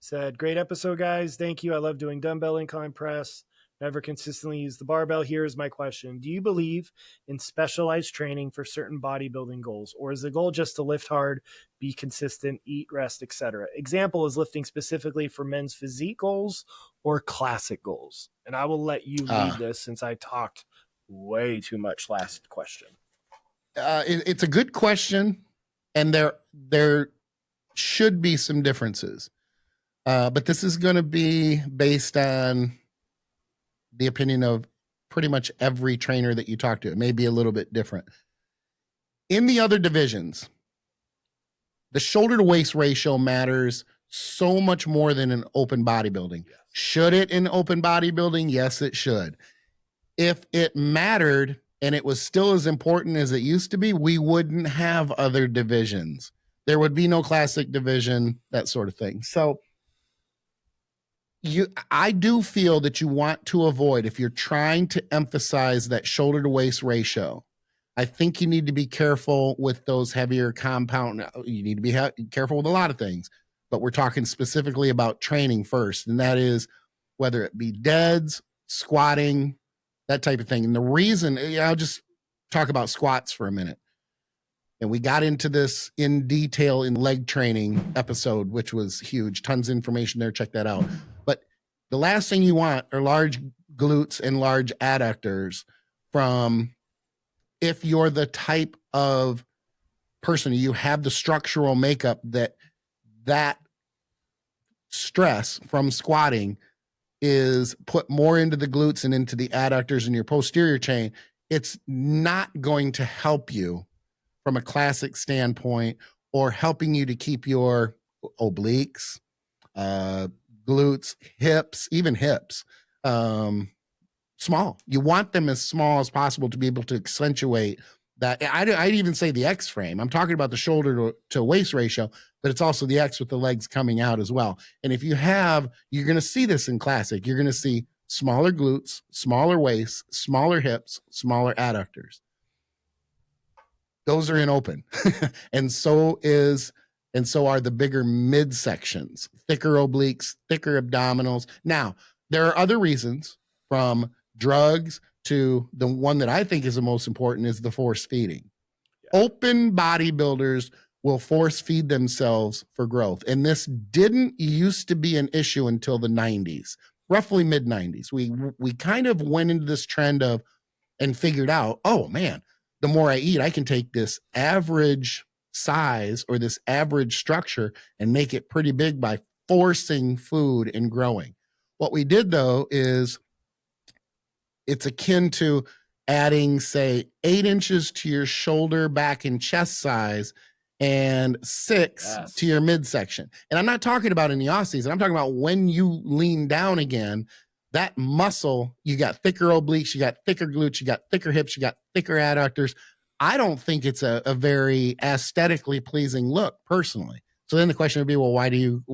said, great episode, guys. Thank you. I love doing dumbbell incline press. never consistently use the barbell. Here's my question. Do you believe in specialized training for certain bodybuilding goals, or is the goal just to lift hard, be consistent, eat, rest, etc.? Example is lifting specifically for men's physique goals or classic goals. And I will let you lead this since I talked way too much last question. It's a good question, and there should be some differences. But this is going to be based on the opinion of pretty much every trainer that you talk to. It may be a little bit different. In the other divisions, the shoulder to waist ratio matters so much more than in open bodybuilding. Yes. Should it in open bodybuilding? Yes, it should. If it mattered and it was still as important as it used to be, we wouldn't have other divisions. There would be no classic division, that sort of thing. So I do feel that you want to avoid, if you're trying to emphasize that shoulder to waist ratio, I think you need to be careful with those heavier compound. You need to be careful with a lot of things, but we're talking specifically about training first. And that is whether it be deads, squatting, that type of thing. And the reason, I'll just talk about squats for a minute. And we got into this in detail in leg training episode, which was huge. Tons of information there. Check that out. But the last thing you want are large glutes and large adductors from, if you're the type of person, you have the structural makeup that stress from squatting is put more into the glutes and into the adductors in your posterior chain. It's not going to help you from a classic standpoint, or helping you to keep your obliques, glutes, hips, even hips, small. You want them as small as possible to be able to accentuate that. I'd even say the X frame. I'm talking about the shoulder to waist ratio, but it's also the X with the legs coming out as well. And if you're going to see this in classic, you're going to see smaller glutes, smaller waists, smaller hips, smaller adductors. Those are in open. and so are the bigger midsections, thicker obliques, thicker abdominals. Now, there are other reasons, from drugs to the one that I think is the most important is the force feeding. Yeah. Open bodybuilders will force feed themselves for growth. And this didn't used to be an issue until the 90s, roughly mid 90s. We kind of went into this trend of and figured out, oh man, the more I eat, I can take this average size or this average structure and make it pretty big by forcing food and growing. What we did, though, is it's akin to adding, say, 8 inches to your shoulder, back, and chest size and 6 to your midsection. And I'm not talking about in the off season. I'm talking about when you lean down again, that muscle, you got thicker obliques, you got thicker glutes, you got thicker hips, you got thicker adductors. I don't think it's a very aesthetically pleasing look, personally. So then the question would be, well, why do you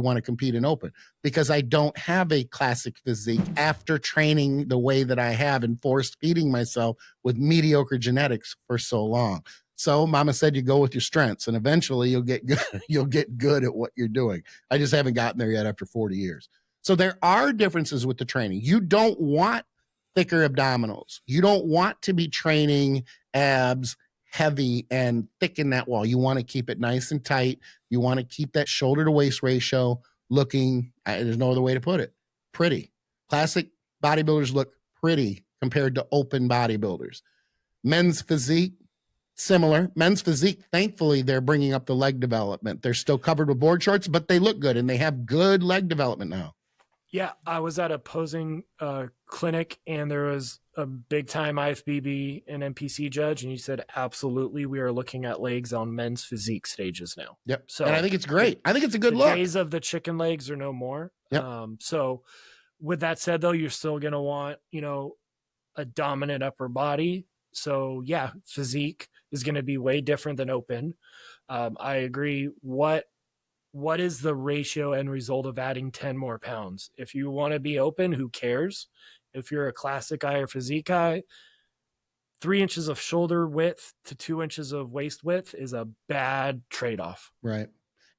want to compete in open? Because I don't have a classic physique after training the way that I have and force feeding myself with mediocre genetics for so long. So mama said you go with your strengths and eventually you'll get good. You'll get good at what you're doing. I just haven't gotten there yet after 40 years. So there are differences with the training. You don't want thicker abdominals. You don't want to be training abs heavy and thick in that wall. You want to keep it nice and tight. You want to keep that shoulder to waist ratio looking, there's no other way to put it, pretty. Classic bodybuilders look pretty compared to open bodybuilders. Men's physique, similar. Men's physique, thankfully, they're bringing up the leg development. They're still covered with board shorts, but they look good and they have good leg development now. Yeah, I was at a posing clinic and there was a big time IFBB and NPC judge, and he said, absolutely, we are looking at legs on men's physique stages now. Yep. So, and I think it's great. I think it's a good look. The days of the chicken legs are no more. Yep. So with that said, though, you're still going to want, a dominant upper body. So yeah, physique is going to be way different than open. I agree. What is the ratio and result of adding 10 more pounds? If you want to be open, who cares? If you're a classic guy or physique guy, 3 inches of shoulder width to 2 inches of waist width is a bad trade-off. Right.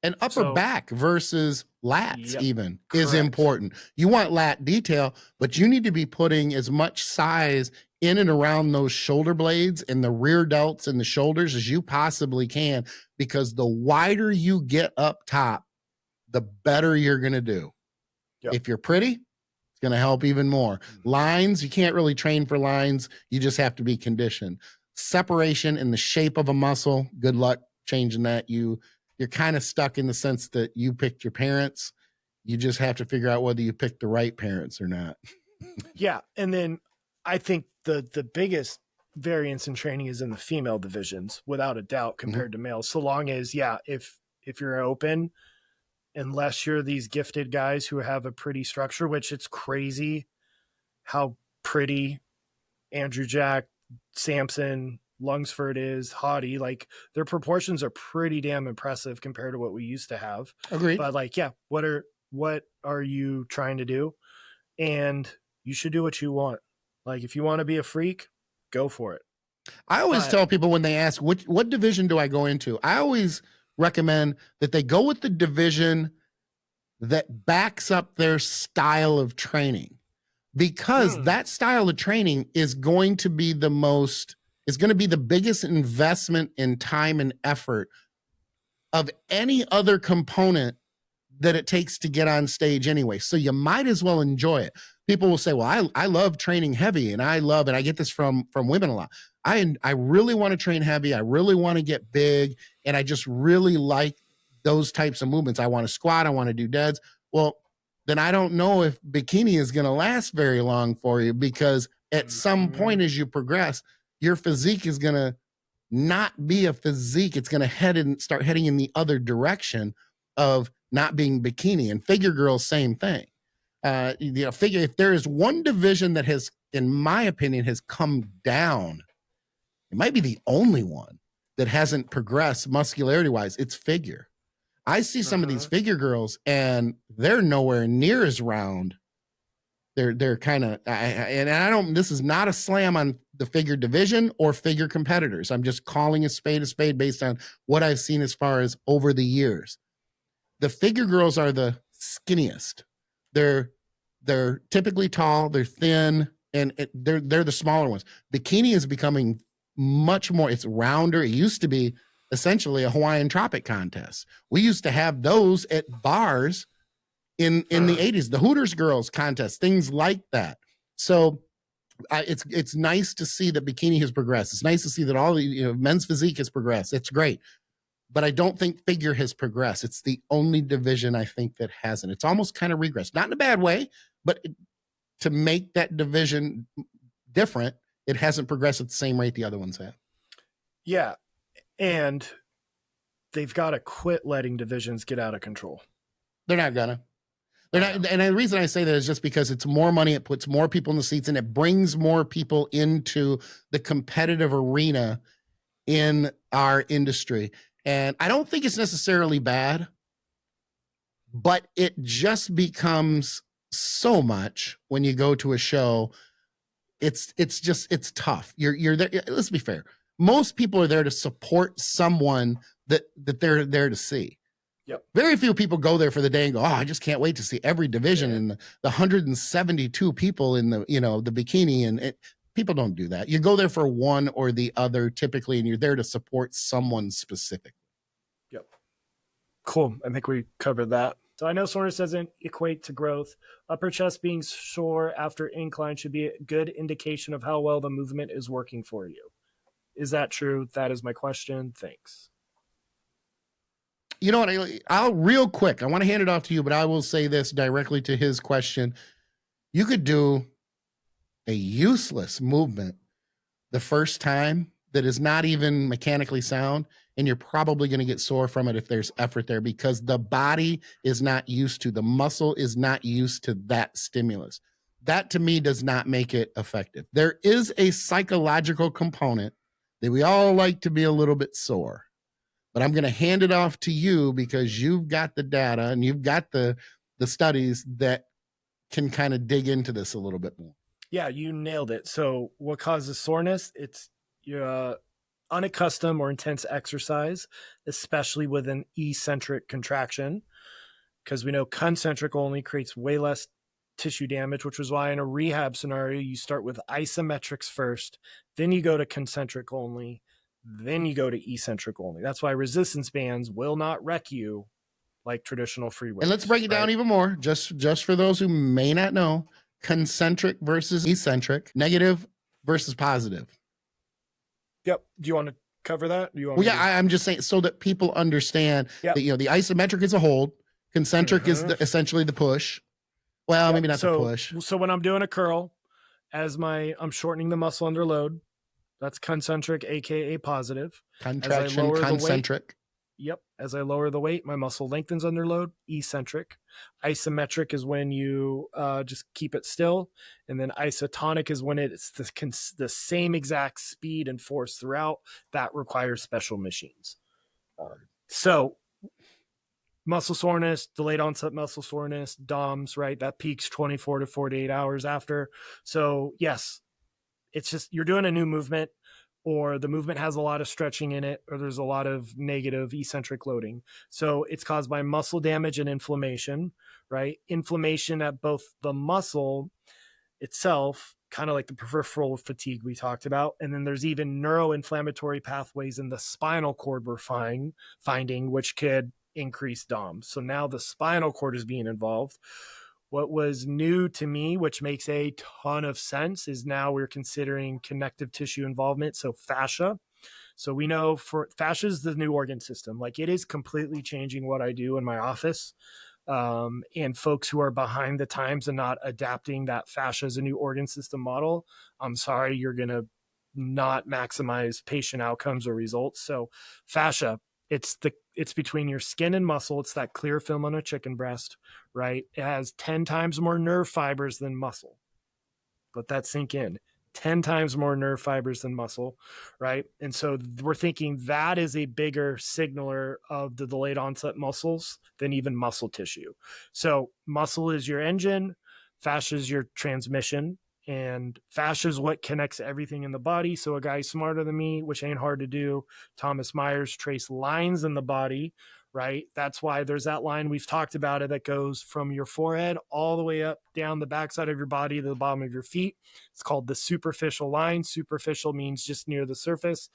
And upper So- back versus lats Yep, even is correct. important. You want lat detail, but you need to be putting as much size in and around those shoulder blades and the rear delts and the shoulders as you possibly can, because the wider you get up top, the better you're going to do. Yep. If you're pretty, it's going to help even more. Lines, you can't really train for lines. You just have to be conditioned. Separation in the shape of a muscle, good luck changing that. You're kind of stuck in the sense that you picked your parents. You just have to figure out whether you picked the right parents or not. Yeah. And then I think the biggest variance in training is in the female divisions, without a doubt, compared to males. So long as, if you're open, unless you're these gifted guys who have a pretty structure, which it's crazy how pretty Andrew Jack, Samson, Lungsford is, Hottie, like their proportions are pretty damn impressive compared to what we used to have. Agreed. But like, what are you trying to do? And you should do what you want. Like if you want to be a freak, go for it. I always tell people when they ask, what division do I go into? I always recommend that they go with the division that backs up their style of training, because that style of training is going to be the biggest investment in time and effort of any other component that it takes to get on stage anyway. So you might as well enjoy it. People will say, well, I love training heavy, and I get this from women a lot. I really want to train heavy. I really want to get big. And I just really like those types of movements. I want to squat. I want to do deads. Well, then I don't know if bikini is going to last very long for you, because at some point as you progress, your physique is going to not be a physique. It's going to start heading in the other direction of not being bikini. And figure girls, same thing. Figure, if there is one division that has, in my opinion, has come down, it might be the only one that hasn't progressed muscularity wise, it's figure. I see some of these figure girls and they're nowhere near as round. They're kind of, and I don't, this is not a slam on the figure division or figure competitors. I'm just calling a spade based on what I've seen as far as over the years. The figure girls are the skinniest. They're typically tall, they're thin, and they're the smaller ones. Bikini is becoming much more, it's rounder. It used to be essentially a Hawaiian tropic contest. We used to have those at bars in the 80s, the Hooters girls contest, things like that. So it's nice to see that bikini has progressed. It's nice to see that all the men's physique has progressed. It's great. But I don't think figure has progressed. It's the only division I think that hasn't. It's almost kind of regressed, not in a bad way, but to make that division different, it hasn't progressed at the same rate the other ones have. Yeah. And they've got to quit letting divisions get out of control. They're not gonna. They're not. And the reason I say that is just because it's more money. It puts more people in the seats, and it brings more people into the competitive arena in our industry. And I don't think it's necessarily bad, but it just becomes so much when you go to a show. It's tough. You're there. Let's be fair. Most people are there to support someone that they're there to see. Yep. Very few people go there for the day and go, oh, I just can't wait to see every division and the 172 people in the bikini, and people don't do that. You go there for one or the other typically, and you're there to support someone specific. Yep. Cool. I think we covered that. So I know soreness doesn't equate to growth. Upper chest being sore after incline should be a good indication of how well the movement is working for you. Is that true? That is my question. Thanks. You know what? I'll real quick. I want to hand it off to you, but I will say this directly to his question. You could do a useless movement the first time that is not even mechanically sound, and you're probably going to get sore from it if there's effort there, because the body is not used to, the muscle is not used to that stimulus. That to me does not make it effective. There is a psychological component that we all like to be a little bit sore, but I'm going to hand it off to you because you've got the data and you've got the studies that can kind of dig into this a little bit more. Yeah, you nailed it. So what causes soreness? It's unaccustomed or intense exercise, especially with an eccentric contraction, because we know concentric only creates way less tissue damage, which is why in a rehab scenario, you start with isometrics first, then you go to concentric only, then you go to eccentric only. That's why resistance bands will not wreck you like traditional free weights. And let's break it down even more, just for those who may not know, concentric versus eccentric, negative versus positive. Yep. Do you want to cover that? Do you want Well, yeah, I'm just saying so that people understand that, the isometric is a hold, concentric is essentially the push. Well, maybe not the push. So when I'm doing a curl, I'm shortening the muscle under load. That's concentric, AKA positive. Contraction, concentric. Yep. As I lower the weight, my muscle lengthens under load, eccentric. Isometric is when you just keep it still. And then isotonic is when it's the same exact speed and force throughout. That requires special machines. So muscle soreness, delayed onset muscle soreness, DOMS, right? That peaks 24 to 48 hours after. So yes, it's just you're doing a new movement, or the movement has a lot of stretching in it, or there's a lot of negative eccentric loading. So it's caused by muscle damage and inflammation, right? Inflammation at both the muscle itself, kind of like the peripheral fatigue we talked about. And then there's even neuroinflammatory pathways in the spinal cord we're finding, which could increase DOM. So now the spinal cord is being involved. What was new to me, which makes a ton of sense, is now we're considering connective tissue involvement. So fascia. So we know fascia is the new organ system. Like, it is completely changing what I do in my office. And folks who are behind the times and not adapting that fascia as a new organ system model, I'm sorry, you're going to not maximize patient outcomes or results. So fascia, it's between your skin and muscle. It's that clear film on a chicken breast, right? It has 10 times more nerve fibers than muscle. Let that sink in. 10 times more nerve fibers than muscle, right? And so we're thinking that is a bigger signaler of the delayed onset muscles than even muscle tissue. So muscle is your engine, fascia is your transmission, and fascia is what connects everything in the body. So a guy smarter than me, which ain't hard to do, Thomas Myers, traced lines in the body, right? That's why there's that line, we've talked about it, that goes from your forehead all the way up down the backside of your body to the bottom of your feet. It's called the superficial line. Superficial means just near the surface.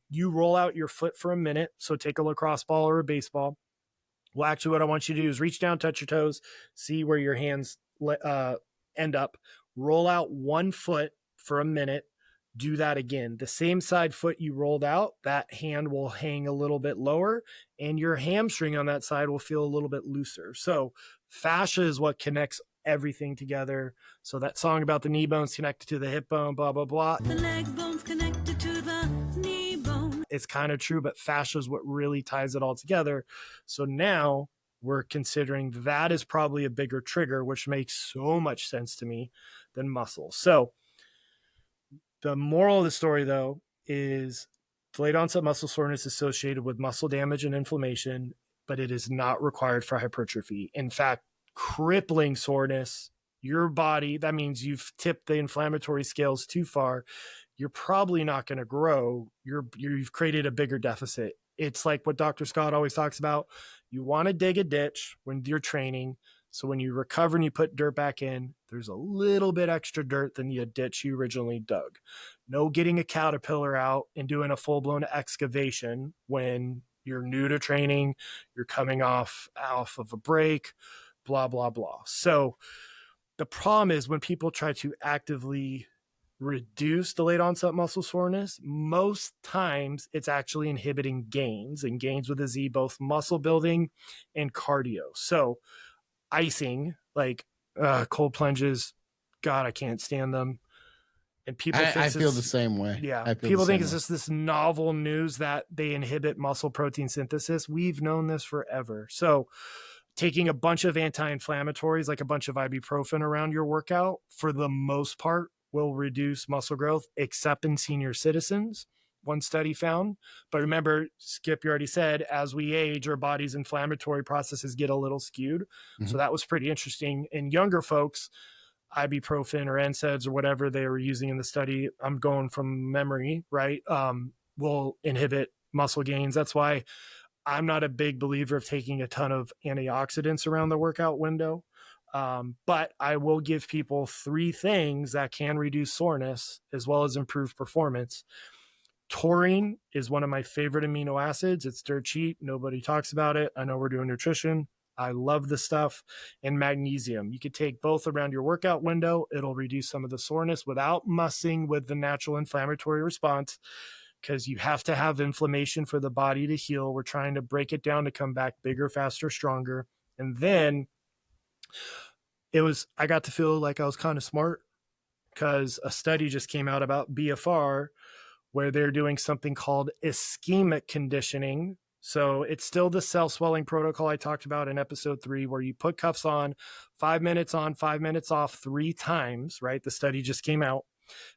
You roll out your foot for a minute. So take a lacrosse ball or a baseball. Well, actually what I want you to do is reach down, touch your toes, see where your hands end up. Roll out one foot for a minute. Do that again. The same side foot you rolled out, that hand will hang a little bit lower, and your hamstring on that side will feel a little bit looser. So fascia is what connects everything together. So that song about the knee bones connected to the hip bone, blah, blah, blah. The leg bones connected to the knee bone. It's kind of true, but fascia is what really ties it all together. So now we're considering that is probably a bigger trigger, which makes so much sense to me than muscle. So the moral of the story, though, is delayed onset muscle soreness associated with muscle damage and inflammation, but it is not required for hypertrophy. In fact, crippling soreness, your body, that means you've tipped the inflammatory scales too far. You're probably not going to grow. You've created a bigger deficit. It's like what Dr. Scott always talks about. You want to dig a ditch when you're training. So when you recover and you put dirt back in, there's a little bit extra dirt than the ditch you originally dug. No getting a caterpillar out and doing a full-blown excavation when you're new to training, you're coming off of a break, blah, blah, blah. So the problem is when people try to actively reduce delayed onset muscle soreness, most times it's actually inhibiting gains, and gains with a Z, both muscle building and cardio. So icing, like cold plunges, God, I can't stand them. And people I feel the same way. Yeah. People think it's just this novel news that they inhibit muscle protein synthesis. We've known this forever. So taking a bunch of anti-inflammatories, like a bunch of ibuprofen around your workout, for the most part, will reduce muscle growth, except in senior citizens. One study found. But remember, Skip, you already said, as we age, our body's inflammatory processes get a little skewed. Mm-hmm. So that was pretty interesting. In younger folks, ibuprofen or NSAIDs or whatever they were using in the study, I'm going from memory, right? will inhibit muscle gains. That's why I'm not a big believer of taking a ton of antioxidants around the workout window. But I will give people 3 things that can reduce soreness as well as improve performance. Taurine is one of my favorite amino acids. It's dirt cheap. Nobody talks about it. I know we're doing nutrition. I love the stuff. And magnesium. You could take both around your workout window. It'll reduce some of the soreness without messing with the natural inflammatory response, because you have to have inflammation for the body to heal. We're trying to break it down to come back bigger, faster, stronger. And then I got to feel like I was kind of smart, because a study just came out about BFR where they're doing something called ischemic conditioning. So it's still the cell swelling protocol I talked about in episode 3, where you put cuffs on, 5 minutes on, 5 minutes off 3 times, right? The study just came out.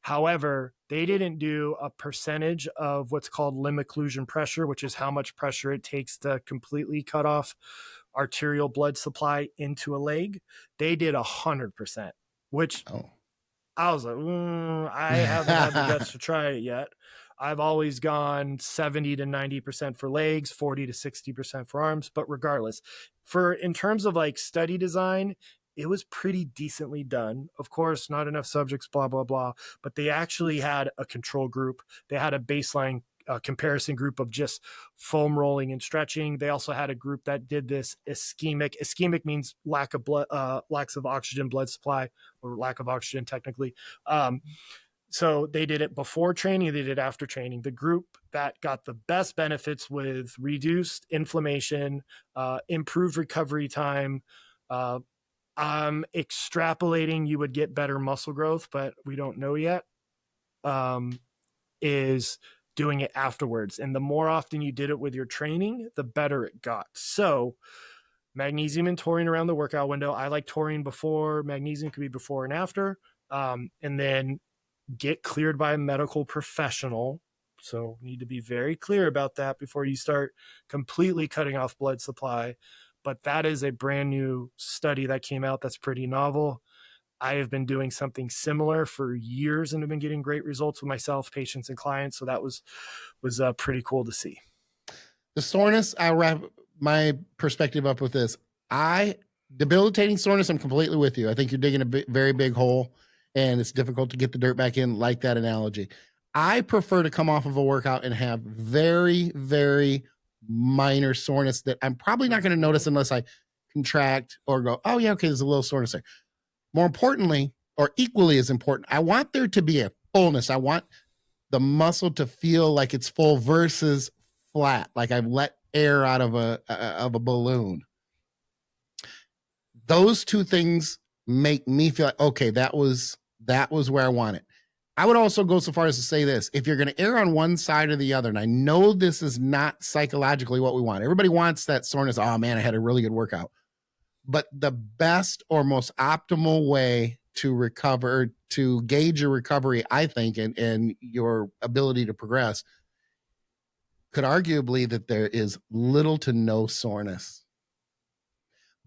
However, they didn't do a percentage of what's called limb occlusion pressure, which is how much pressure it takes to completely cut off arterial blood supply into a leg. They did 100%, which I was like, I haven't had the guts to try it yet. I've always gone 70 to 90% for legs, 40 to 60% for arms. But regardless, in terms of like study design, it was pretty decently done. Of course, not enough subjects, blah, blah, blah. But they actually had a control group. They had a baseline comparison group of just foam rolling and stretching. They also had a group that did this ischemic. Ischemic means lack of oxygen blood supply, or lack of oxygen technically. So they did it before training, they did it after training. The group that got the best benefits with reduced inflammation, improved recovery time, I'm extrapolating you would get better muscle growth, but we don't know yet, is doing it afterwards. And the more often you did it with your training, the better it got. So magnesium and taurine around the workout window. I like taurine before. Magnesium could be before and after. And then get cleared by a medical professional. So need to be very clear about that before you start completely cutting off blood supply. But that is a brand new study that came out that's pretty novel. I have been doing something similar for years and have been getting great results with myself, patients, and clients. So that was pretty cool to see. The soreness, I'll wrap my perspective up with this. Debilitating soreness, I'm completely with you. I think you're digging a very big hole, and it's difficult to get the dirt back in, like that analogy. I prefer to come off of a workout and have very, very minor soreness that I'm probably not going to notice unless I contract or go, oh yeah, okay, there's a little soreness there. More importantly, or equally as important, I want there to be a fullness. I want the muscle to feel like it's full versus flat, like I've let air out of a balloon. Those 2 things make me feel like, okay, that was where I want it. I would also go so far as to say this: if you're going to err on one side or the other, and I know this is not psychologically what we want. Everybody wants that soreness. Oh man, I had a really good workout. But the best or most optimal way to recover, to gauge your recovery, I think, and your ability to progress, could arguably that there is little to no soreness.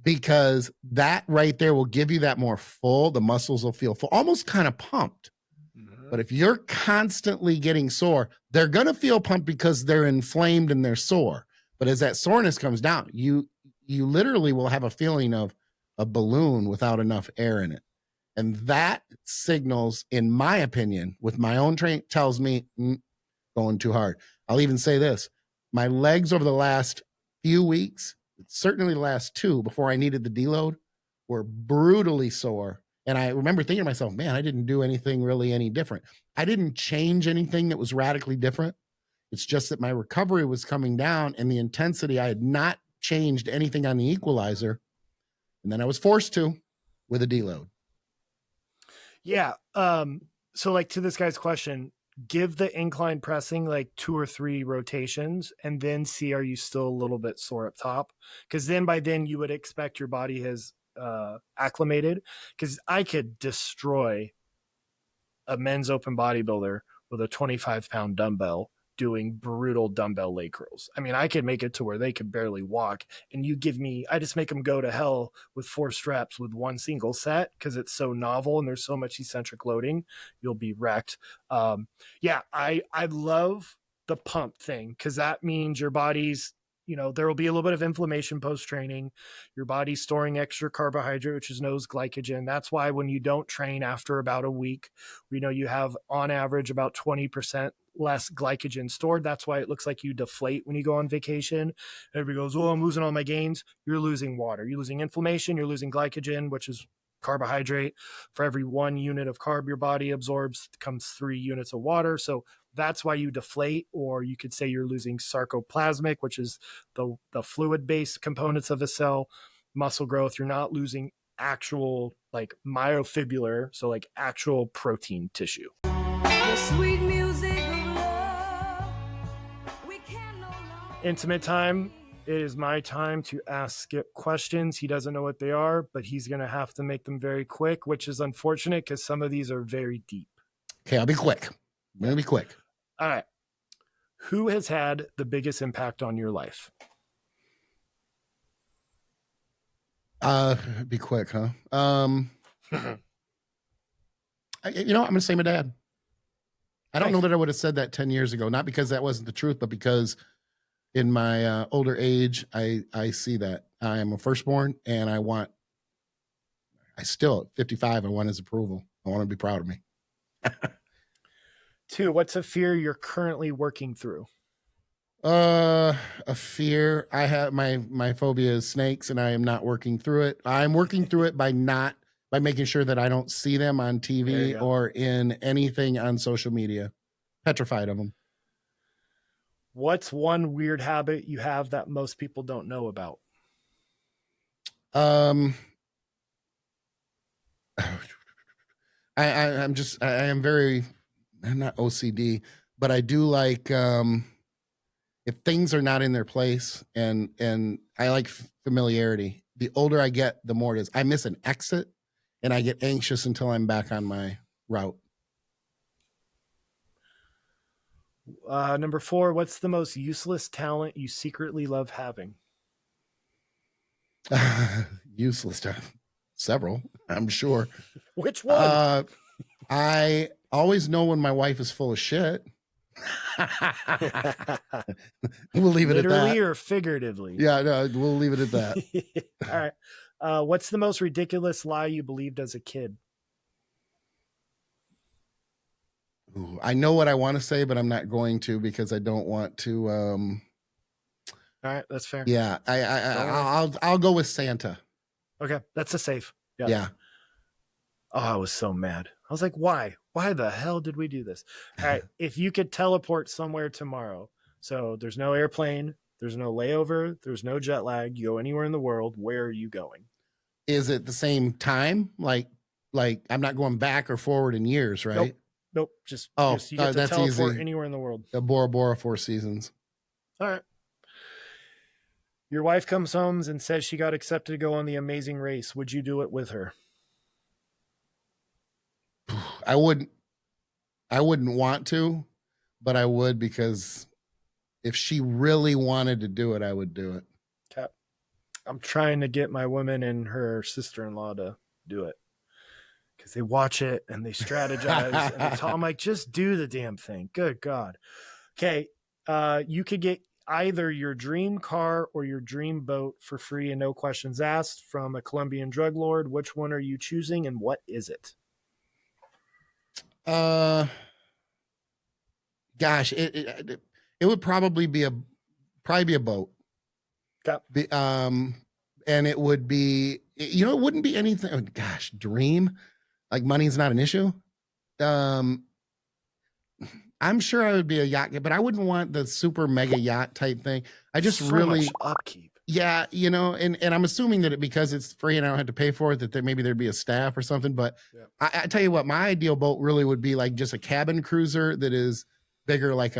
Because that right there will give you that more full, the muscles will feel full, almost kind of pumped. Mm-hmm. But if you're constantly getting sore, they're going to feel pumped because they're inflamed and they're sore. But as that soreness comes down, you literally will have a feeling of a balloon without enough air in it. And that signals, in my opinion, with my own training, tells me going too hard. I'll even say this: my legs over the last few weeks, certainly the last 2 before I needed the deload, were brutally sore. And I remember thinking to myself, man, I didn't do anything really any different. I didn't change anything that was radically different. It's just that my recovery was coming down and the intensity, I had not changed anything on the equalizer. And then I was forced to with a deload. Yeah. So like to this guy's question, give the incline pressing like 2 or 3 rotations and then see, are you still a little bit sore up top? Because then by then you would expect your body has acclimated. Because I could destroy a men's open bodybuilder with a 25-pound dumbbell doing brutal dumbbell leg curls. I mean, I could make it to where they could barely walk, and I just make them go to hell with 4 reps with 1 single set because it's so novel and there's so much eccentric loading. You'll be wrecked. I love the pump thing, because that means your body's, there will be a little bit of inflammation post-training. Your body's storing extra carbohydrate, which is known as glycogen. That's why when you don't train after about a week, you have on average about 20% less glycogen stored. That's why it looks like you deflate when you go on vacation. Everybody goes, oh, I'm losing all my gains. You're losing water. You're losing inflammation. You're losing glycogen, which is carbohydrate. For every 1 unit of carb your body absorbs comes 3 units of water. So that's why you deflate, or you could say you're losing sarcoplasmic, which is the fluid-based components of a cell, muscle growth. You're not losing actual like myofibrillar, so like actual protein tissue. The sweet music of love, we can no longer... Intimate time. It is my time to ask Skip questions. He doesn't know what they are, but he's going to have to make them very quick, which is unfortunate because some of these are very deep. Okay, I'll be quick. I'm going to be quick. All right. Who has had the biggest impact on your life? Be quick, huh? I'm going to say my dad. I don't know that I would have said that 10 years ago, not because that wasn't the truth, but because in my older age, I see that I am a firstborn, and I still at 55, I want his approval. I want him to be proud of me. 2, what's a fear you're currently working through? A fear. I have my phobia is snakes, and I am not working through it. I'm working through it by making sure that I don't see them on TV or in anything on social media. Petrified of them. What's one weird habit you have that most people don't know about? I'm not OCD, but I do like, if things are not in their place, and I like familiarity. The older I get, the more it is. I miss an exit and I get anxious until I'm back on my route. Number 4, what's the most useless talent you secretly love having? Useless talent. Several, I'm sure. Which one? I always know when my wife is full of shit. We'll leave it at that. Literally or figuratively? Yeah, no, we'll leave it at that. All right. What's the most ridiculous lie you believed as a kid? Ooh, I know what I want to say, but I'm not going to because I don't want to. All right, that's fair. Yeah, I'll go with Santa. Okay, that's a safe. Yeah. Oh, I was so mad. I was like, why? Why the hell did we do this? All right, if you could teleport somewhere tomorrow, so there's no airplane, there's no layover, there's no jet lag, you go anywhere in the world, where are you going? Is it the same time? Like I'm not going back or forward in years, right? Nope. Just you get to that's teleport easy. Anywhere in the world. The Bora Bora 4 Seasons. All right. Your wife comes home and says she got accepted to go on The Amazing Race. Would you do it with her? I wouldn't want to, but I would, because if she really wanted to do it, I would do it. Okay. I'm trying to get my woman and her sister-in-law to do it, because they watch it and they strategize. And I'm like, just do the damn thing. Good God. Okay. You could get either your dream car or your dream boat for free and no questions asked from a Colombian drug lord. Which one are you choosing, and what is it? Gosh, it would probably be a boat. Okay. And it would be, it wouldn't be anything. Oh, gosh, dream, like money's not an issue. I'm sure I would be a yacht guy, but I wouldn't want the super mega yacht type thing. I just so really much upkeep. Yeah, and I'm assuming that because it's free and I don't have to pay for it, that maybe there'd be a staff or something. But yeah. I tell you what, my ideal boat really would be like just a cabin cruiser that is bigger, like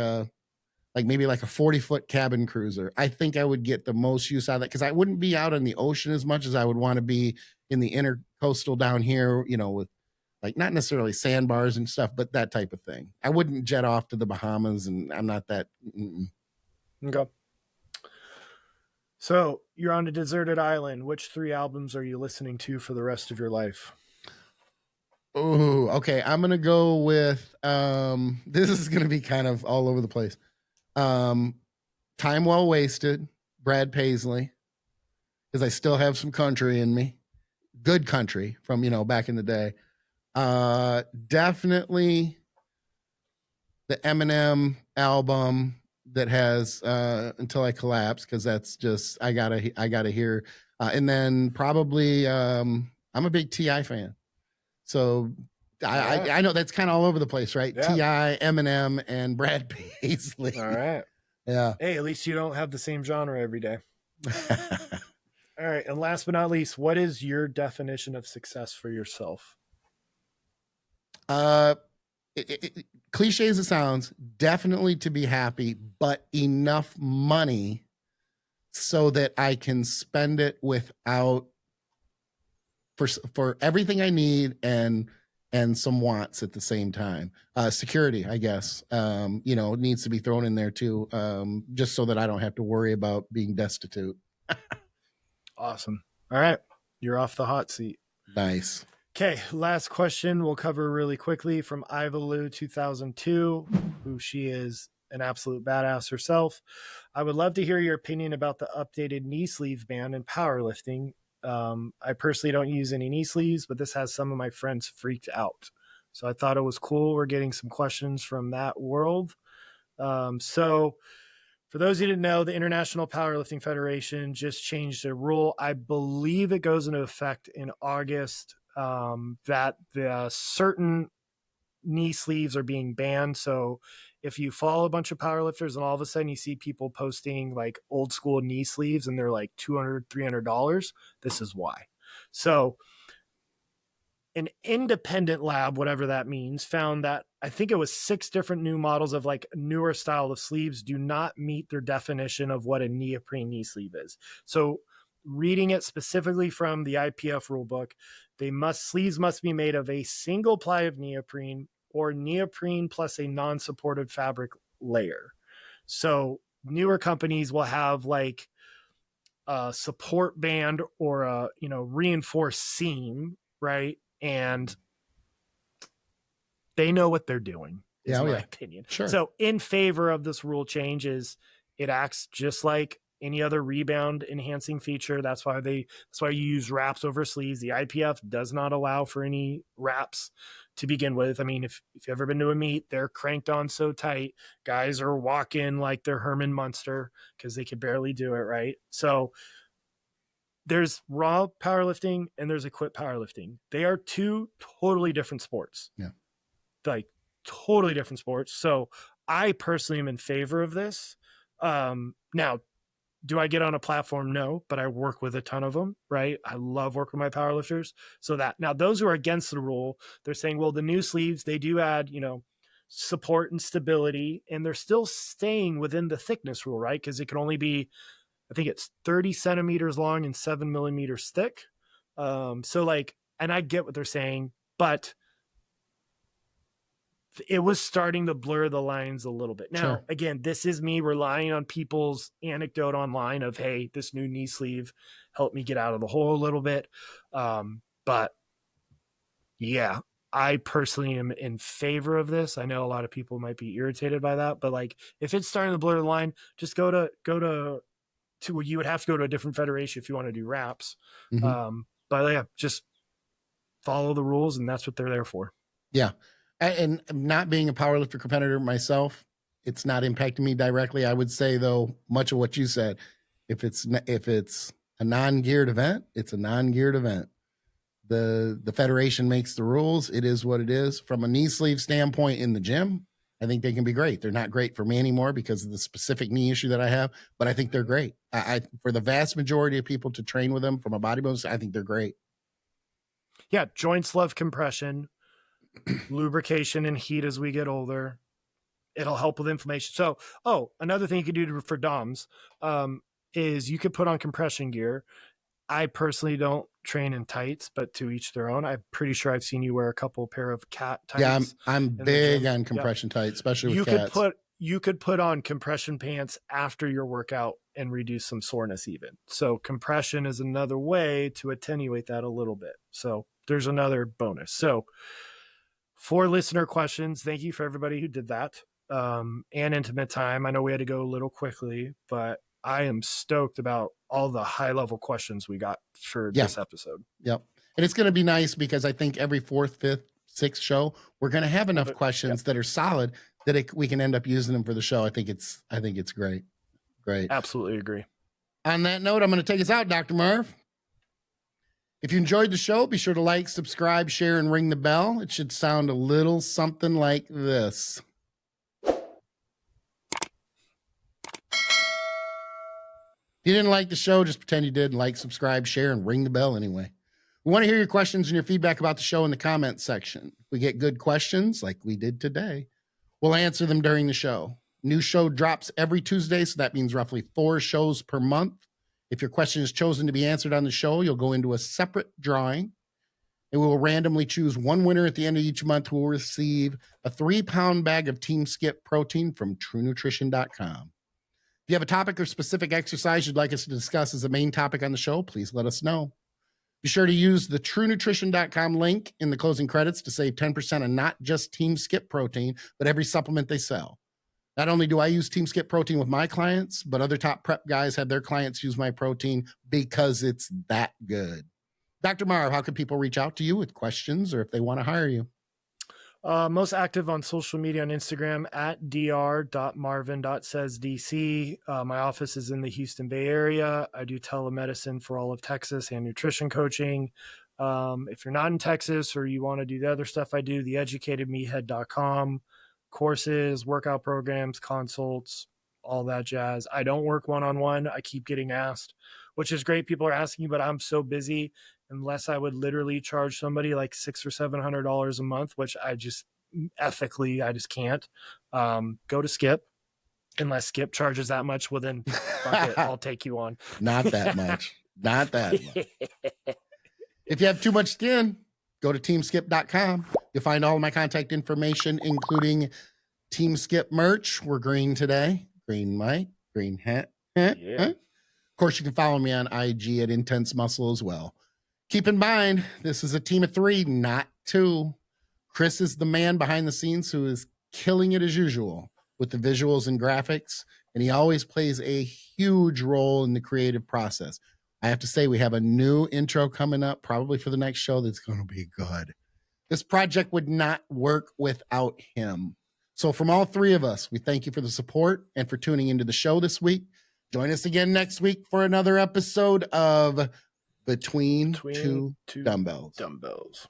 maybe like a 40-foot cabin cruiser. I think I would get the most use out of that, because I wouldn't be out on the ocean as much as I would want to be in the intercoastal down here, with like not necessarily sandbars and stuff, but that type of thing. I wouldn't jet off to the Bahamas, and I'm not that. Okay. So you're on a deserted island. Which 3 albums are you listening to for the rest of your life? Oh, okay. I'm going to go with, this is going to be kind of all over the place. Time well wasted, Brad Paisley, because I still have some country in me, good country from, back in the day. Definitely the Eminem album that has Until I Collapse, because that's just I gotta hear. And then probably I'm a big T.I. fan, so I know that's kind of all over the place, right? Yeah. T.I., Eminem, and Brad Paisley. All right. Yeah. Hey, at least you don't have the same genre every day. All right. And last but not least, what is your definition of success for yourself? Cliche as it sounds, definitely to be happy, but enough money so that I can spend it without for everything I need and some wants at the same time. Security, I guess, needs to be thrown in there too, just so that I don't have to worry about being destitute. Awesome. All right. You're off the hot seat. Nice. Okay, last question we'll cover really quickly from Ivalou 2002, who she is an absolute badass herself. I would love to hear your opinion about the updated knee sleeve band in powerlifting. I personally don't use any knee sleeves, but this has some of my friends freaked out. So I thought it was cool. We're getting some questions from that world. So for those who didn't know, the International Powerlifting Federation just changed a rule. I believe it goes into effect in August. That the certain knee sleeves are being banned. So if you follow a bunch of powerlifters and all of a sudden you see people posting like old school knee sleeves and they're like $200, $300, this is why. So an independent lab, whatever that means, found that I think it was 6 different new models of like newer style of sleeves do not meet their definition of what a neoprene knee sleeve is. So reading it specifically from the IPF rulebook, sleeves must be made of a single ply of neoprene or neoprene plus a non-supported fabric layer. So newer companies will have like a support band or a reinforced seam, right? And they know what they're doing, is my opinion. Sure. So in favor of this rule change is it acts just like any other rebound enhancing feature. That's why you use wraps over sleeves. The IPF does not allow for any wraps to begin with. I mean, if you've ever been to a meet, they're cranked on so tight. Guys are walking like they're Herman Munster because they could barely do it, right? So there's raw powerlifting and there's equipped powerlifting. They are 2 totally different sports. Yeah. Like totally different sports. So I personally am in favor of this. Now, do I get on a platform? No, but I work with a ton of them, right? I love working with my powerlifters. So that now those who are against the rule, they're saying, well, the new sleeves, they do add, support and stability, and they're still staying within the thickness rule, right? Because it can only be, I think it's 30 centimeters long and 7 millimeters thick. So like, and I get what they're saying, but it was starting to blur the lines a little bit. Now, Sure. Again, this is me relying on people's anecdote online of, hey, this new knee sleeve helped me get out of the hole a little bit. But yeah, I personally am in favor of this. I know a lot of people might be irritated by that, but like if it's starting to blur the line, just go to you would have to go to a different federation if you want to do wraps. Mm-hmm. But yeah, just follow the rules, and that's what they're there for. Yeah. And not being a powerlifter competitor myself, it's not impacting me directly. I would say though, much of what you said, if it's a non-geared event, it's a non-geared event. The federation makes the rules. It is what it is. From a knee sleeve standpoint in the gym, I think they can be great. They're not great for me anymore because of the specific knee issue that I have, but I think they're great. I for the vast majority of people to train with them from a bodybuilder, I think they're great. Yeah, joints love compression. Lubrication and heat as we get older. It'll help with inflammation. So, another thing you could do for DOMs is you could put on compression gear. I personally don't train in tights, but to each their own. I'm pretty sure I've seen you wear a couple pair of cat tights. Yeah, I'm big on compression tights, especially with cats. You could put on compression pants after your workout and reduce some soreness even. So compression is another way to attenuate that a little bit. So there's another bonus. So 4 listener questions. Thank you for everybody who did that. and intimate time. I know we had to go a little quickly, but I am stoked about all the high level questions we got for this episode. Yep. And it's going to be nice because I think every fourth, fifth, sixth show, we're going to have enough questions that are solid that we can end up using them for the show. I think it's great. Great. Absolutely agree. On that note, I'm going to take us out, Dr. Marv. If you enjoyed the show, be sure to like, subscribe, share, and ring the bell. It should sound a little something like this. If you didn't like the show, just pretend you did. Like, subscribe, share, and ring the bell anyway. We want to hear your questions and your feedback about the show in the comments section. If we get good questions, like we did today, we'll answer them during the show. New show drops every Tuesday, so that means roughly 4 shows per month. If your question is chosen to be answered on the show, you'll go into a separate drawing, and we will randomly choose one winner at the end of each month who will receive a 3-pound bag of Team Skip protein from TrueNutrition.com. If you have a topic or specific exercise you'd like us to discuss as a main topic on the show, please let us know. Be sure to use the TrueNutrition.com link in the closing credits to save 10% on not just Team Skip protein, but every supplement they sell. Not only do I use Team Skip protein with my clients, but other top prep guys have their clients use my protein because it's that good. Dr. Marv, how can people reach out to you with questions or if they want to hire you? Most active on social media on Instagram at dr.marvin.saysdc. My office is in the Houston Bay Area. I do telemedicine for all of Texas and nutrition coaching. If you're not in Texas or you want to do the other stuff I do, theeducatedmeathead.com, courses, workout programs, consults, all that jazz. I don't work one-on-one. I keep getting asked, which is great. People are asking me, but I'm so busy. Unless I would literally charge somebody like $600 or $700 a month, which I just ethically, I just can't. Go to Skip. Unless Skip charges that much, well then fuck it, I'll take you on. Not that much. Not that much. If you have too much skin, go to teamskip.com. You'll find all of my contact information, including Team Skip merch. We're green today. Green mic, green hat. Yeah. Of course, you can follow me on IG at Intense Muscle as well. Keep in mind, this is a team of 3, not 2. Chris is the man behind the scenes who is killing it as usual with the visuals and graphics, and he always plays a huge role in the creative process. I have to say, we have a new intro coming up probably for the next show that's going to be good. This project would not work without him. So from all 3 of us, we thank you for the support and for tuning into the show this week. Join us again next week for another episode of Between two Dumbbells.